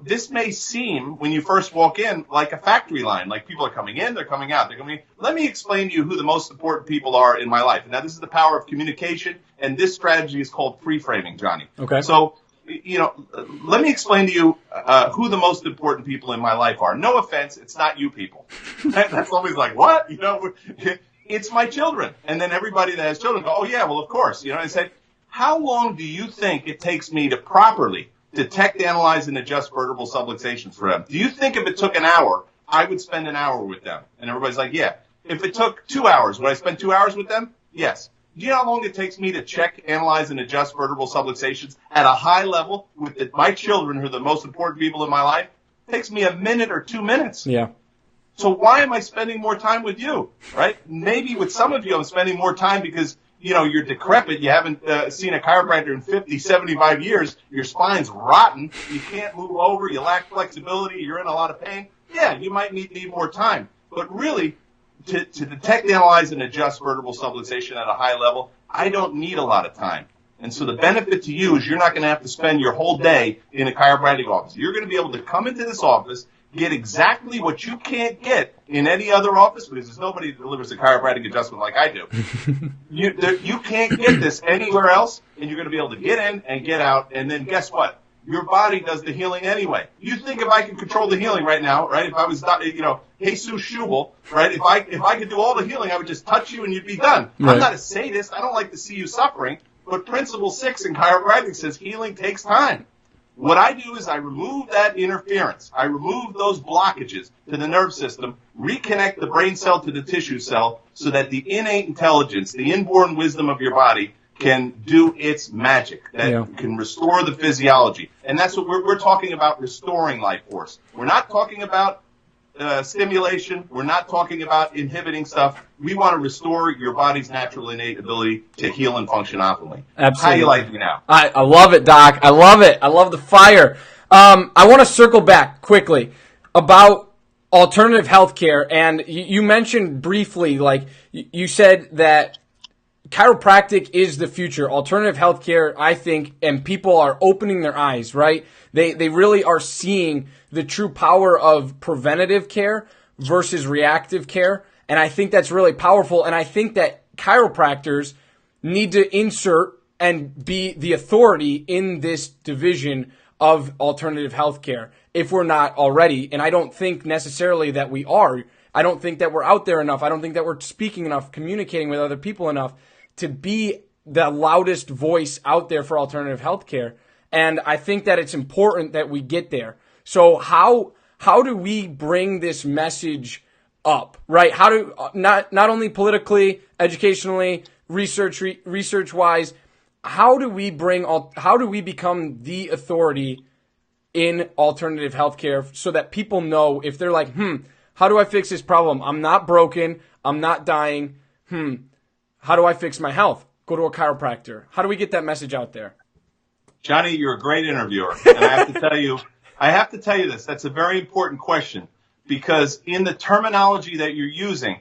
this may seem when you first walk in like a factory line, like people are coming in, they're coming out, let me explain to you who the most important people are in my life. And now this is the power of communication, and this strategy is called pre-framing, Johnny. Okay. So, let me explain to you who the most important people in my life are. No offense, it's not you people. That's always like, what? It's my children. And then everybody that has children go, oh yeah, well of course. I say, how long do you think it takes me to properly detect, analyze, and adjust vertebral subluxations for them? Do you think if it took an hour, I would spend an hour with them? And everybody's like, yeah. If it took 2 hours, would I spend 2 hours with them? Yes. Do you know how long it takes me to check, analyze, and adjust vertebral subluxations at a high level with my children, who are the most important people in my life? It takes me a minute or 2 minutes. Yeah. So why am I spending more time with you, right? Maybe with some of you I'm spending more time because you're decrepit, you haven't seen a chiropractor in 50, 75 years, your spine's rotten, you can't move over, you lack flexibility, you're in a lot of pain, yeah, you might need more time. But really, to detect, analyze, and adjust vertebral subluxation at a high level, I don't need a lot of time. And so the benefit to you is you're not going to have to spend your whole day in a chiropractic office. You're going to be able to come into this office, get exactly what you can't get in any other office, because there's nobody that delivers a chiropractic adjustment like I do. You can't get this anywhere else, and you're going to be able to get in and get out, and then guess what? Your body does the healing anyway. You think if I could control the healing right now, right? If I was, Jesus Schübel, right? If I could do all the healing, I would just touch you and you'd be done. Right. I'm not a sadist. I don't like to see you suffering. But Principle 6 in chiropractic says healing takes time. What I do is I remove that interference. I remove those blockages to the nerve system, reconnect the brain cell to the tissue cell so that the innate intelligence, the inborn wisdom of your body can do its magic, that can restore the physiology. And that's what we're talking about, restoring life force. We're not talking about stimulation. We're not talking about inhibiting stuff. We want to restore your body's natural innate ability to heal and function optimally. Absolutely. How you like me now? I love it, Doc. I love it. I love the fire. I want to circle back quickly about alternative healthcare. And you mentioned briefly, like you said that chiropractic is the future. Alternative healthcare, I think, and people are opening their eyes, right? They really are seeing the true power of preventative care versus reactive care. And I think that's really powerful. And I think that chiropractors need to insert and be the authority in this division of alternative healthcare if we're not already. And I don't think necessarily that we are. I don't think that we're out there enough. I don't think that we're speaking enough, communicating with other people enough to be the loudest voice out there for alternative healthcare. And I think that it's important that we get there. So how do we bring this message up, right? How do not only politically, educationally, research wise, how do we become the authority in alternative healthcare so that people know if they're like, how do I fix this problem? I'm not broken. I'm not dying. How do I fix my health? Go to a chiropractor. How do we get that message out there? Johnny, you're a great interviewer. And I have to tell you this. That's a very important question because in the terminology that you're using,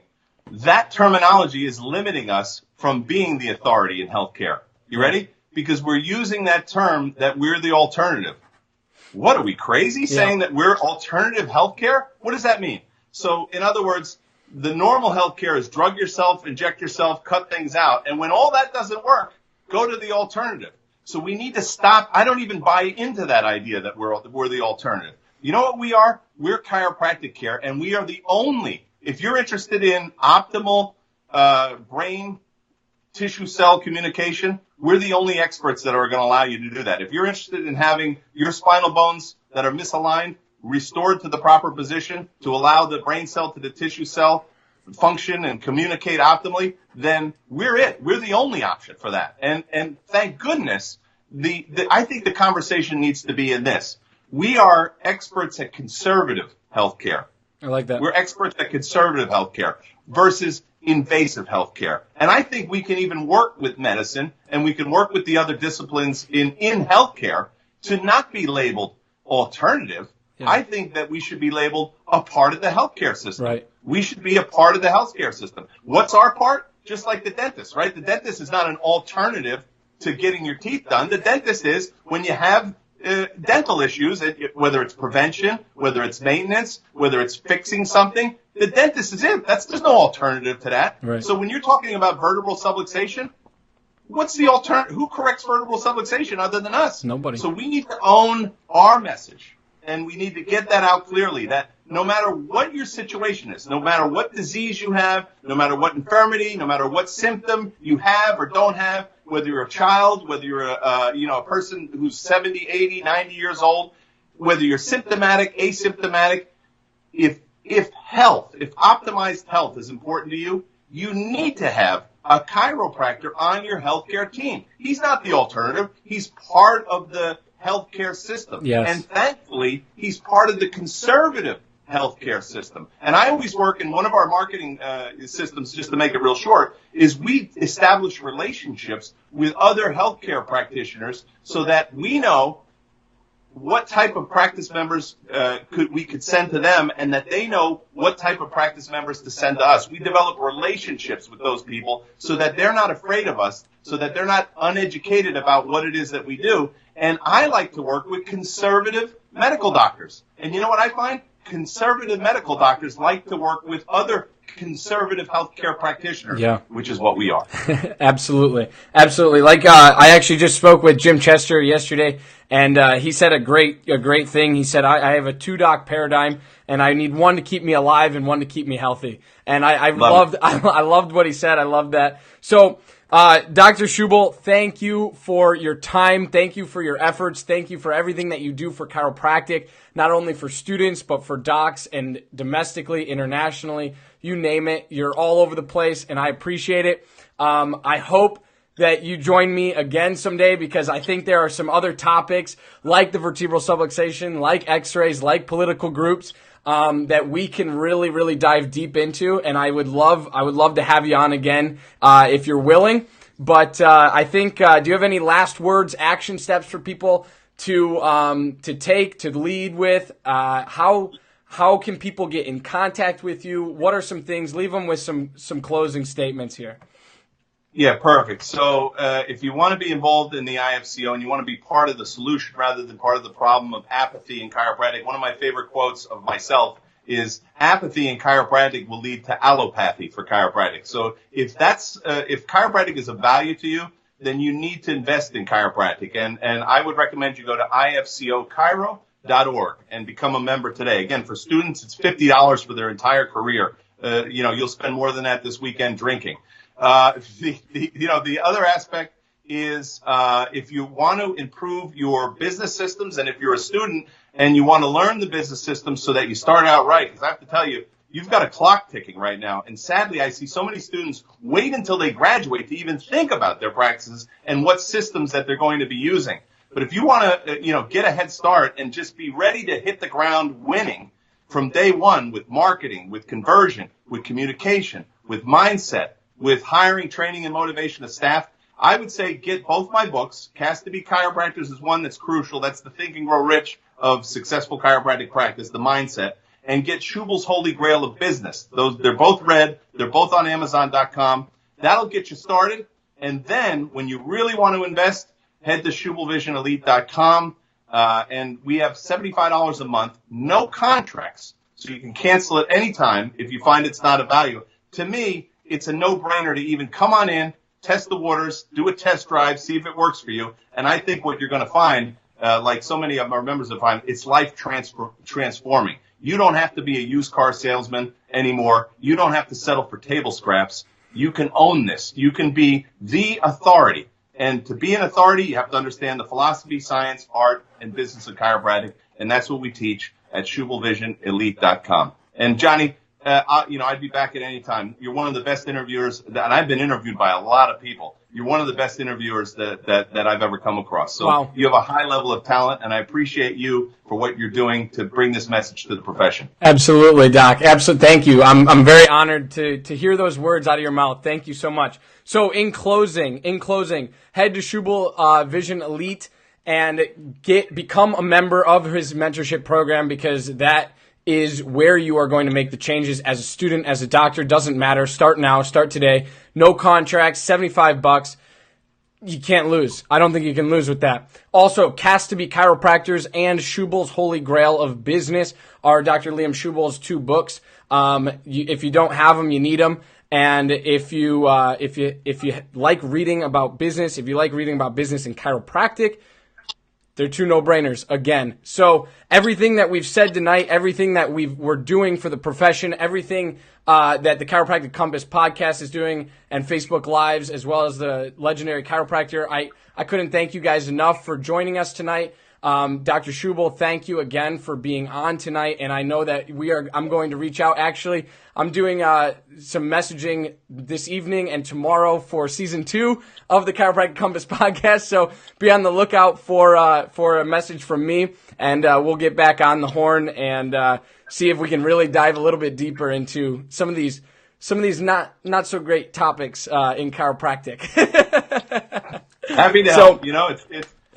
that terminology is limiting us from being the authority in healthcare. You ready? Because we're using that term that we're the alternative. What are we crazy saying that we're alternative healthcare? What does that mean? So in other words, the normal healthcare is drug yourself, inject yourself, cut things out. And when all that doesn't work, go to the alternative. So we need to stop. I don't even buy into that idea that we're the alternative. You know what we are? We're chiropractic care, and we are the only, if you're interested in optimal brain tissue cell communication, we're the only experts that are going to allow you to do that. If you're interested in having your spinal bones that are misaligned restored to the proper position to allow the brain cell to the tissue cell function and communicate optimally, then we're it. We're the only option for that. And thank goodness, I think the conversation needs to be in this. We are experts at conservative healthcare. I like that. We're experts at conservative healthcare versus invasive healthcare. And I think we can even work with medicine and we can work with the other disciplines in healthcare to not be labeled alternative. Yeah. I think that we should be labeled a part of the healthcare system. Right. We should be a part of the healthcare system. What's our part? Just like the dentist, right? The dentist is not an alternative to getting your teeth done. The dentist is when you have dental issues, whether it's prevention, whether it's maintenance, whether it's fixing something, the dentist is in. There's no alternative to that. Right. So when you're talking about vertebral subluxation, what's the alternative? Who corrects vertebral subluxation other than us? Nobody. So we need to own our message. And we need to get that out clearly, that no matter what your situation is, no matter what disease you have, no matter what infirmity, no matter what symptom you have or don't have, whether you're a child, whether you're a person who's 70, 80, 90 years old, whether you're symptomatic, asymptomatic, if optimized health is important to you, you need to have a chiropractor on your healthcare team. He's not the alternative. He's part of the healthcare system. Yes. And thankfully, he's part of the conservative healthcare system. And I always work in one of our marketing systems, just to make it real short, is we establish relationships with other healthcare practitioners so that we know what type of practice members we could send to them, and that they know what type of practice members to send to us. We develop relationships with those people so that they're not afraid of us, so that they're not uneducated about what it is that we do. And I like to work with conservative medical doctors. And you know what I find? Conservative medical doctors like to work with other conservative healthcare practitioners, which is what we are. Absolutely. Absolutely. Like, I actually just spoke with Jim Chester yesterday, and he said a great thing. He said, I have a 2-doc paradigm, and I need one to keep me alive and one to keep me healthy. And I loved what he said. I loved that. So, Dr. Schübel, thank you for your time. Thank you for your efforts. Thank you for everything that you do for chiropractic, not only for students, but for docs and domestically, internationally, you name it. You're all over the place, and I appreciate it. I hope that you join me again someday, because I think there are some other topics like the vertebral subluxation, like x-rays, like political groups, that we can really, really dive deep into, and I would love to have you on again if you're willing. But I think, do you have any last words, action steps for people to take, to lead with? How can people get in contact with you? What are some things? Leave them with some closing statements here. Yeah, perfect. So if you want to be involved in the IFCO and you want to be part of the solution rather than part of the problem of apathy in chiropractic, one of my favorite quotes of myself is, apathy in chiropractic will lead to allopathy for chiropractic. So if chiropractic is of value to you, then you need to invest in chiropractic. And I would recommend you go to ifcochiro.org and become a member today. Again, for students, it's $50 for their entire career. You'll spend more than that this weekend drinking. The other aspect is if you want to improve your business systems, and if you're a student and you want to learn the business systems so that you start out right, because I have to tell you, you've got a clock ticking right now. And sadly, I see so many students wait until they graduate to even think about their practices and what systems that they're going to be using. But if you want to, get a head start and just be ready to hit the ground winning from day one with marketing, with conversion, with communication, with mindset, with hiring, training, and motivation of staff, I would say get both my books. Cast to Be Chiropractors is one that's crucial. That's the Think and Grow Rich of successful chiropractic practice, the mindset. And get Schübel's Holy Grail of Business. They're both read. They're both on Amazon.com. That'll get you started. And then when you really want to invest, head to SchübelVisionElite.com. And we have $75 a month, no contracts. So you can cancel at any time if you find it's not of value. To me, it's a no-brainer to even come on in, test the waters, do a test drive, see if it works for you. And I think what you're going to find, like so many of our members have found, it's life transforming. You don't have to be a used car salesman anymore. You don't have to settle for table scraps. You can own this. You can be the authority. And to be an authority, you have to understand the philosophy, science, art, and business of chiropractic. And that's what we teach at SchübelVisionElite.com. And Johnny, I'd be back at any time. You're one of the best interviewers, and I've been interviewed by a lot of people. You're one of the best interviewers that I've ever come across. So wow. You have a high level of talent, and I appreciate you for what you're doing to bring this message to the profession. Absolutely, Doc. Absolutely. Thank you. I'm very honored to hear those words out of your mouth. Thank you so much. So in closing, head to Schübel Vision Elite and become a member of his mentorship program, because that is where you are going to make the changes as a student, as a doctor. Doesn't matter. Start now. Start today. No contracts. $75. You can't lose. I don't think you can lose with that. Also, Cast to Be Chiropractors and Schübel's Holy Grail of Business are Dr. Liam Schübel's 2 books. If you don't have them, you need them. And if you like reading about business, if you like reading about business in chiropractic, they're 2 no-brainers again. So everything that we've said tonight, everything that we're doing for the profession, everything that the Chiropractic Compass podcast is doing, and Facebook Lives, as well as the legendary chiropractor, I couldn't thank you guys enough for joining us tonight. Dr. Schübel, thank you again for being on tonight. And I know that I'm going to reach out. Actually, I'm doing some messaging this evening and tomorrow for season 2 of the Chiropractic Compass podcast. So be on the lookout for a message from me, and we'll get back on the horn and see if we can really dive a little bit deeper into some of these not so great topics in chiropractic. Happy to help.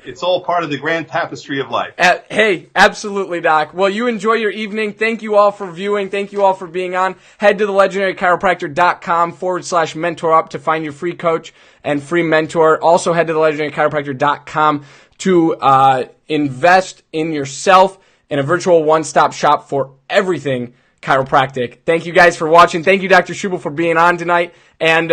It's all part of the grand tapestry of life. Hey, absolutely, Doc. Well, you enjoy your evening. Thank you all for viewing. Thank you all for being on. Head to thelegendarychiropractor.com/mentor up to find your free coach and free mentor. Also, head to thelegendarychiropractor.com to invest in yourself in a virtual one-stop shop for everything chiropractic. Thank you guys for watching. Thank you, Dr. Schübel, for being on tonight. And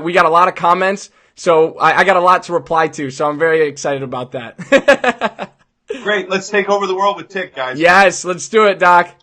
we got a lot of comments. So I got a lot to reply to, so I'm very excited about that. Great. Let's take over the world with Tick, guys. Yes, let's do it, Doc.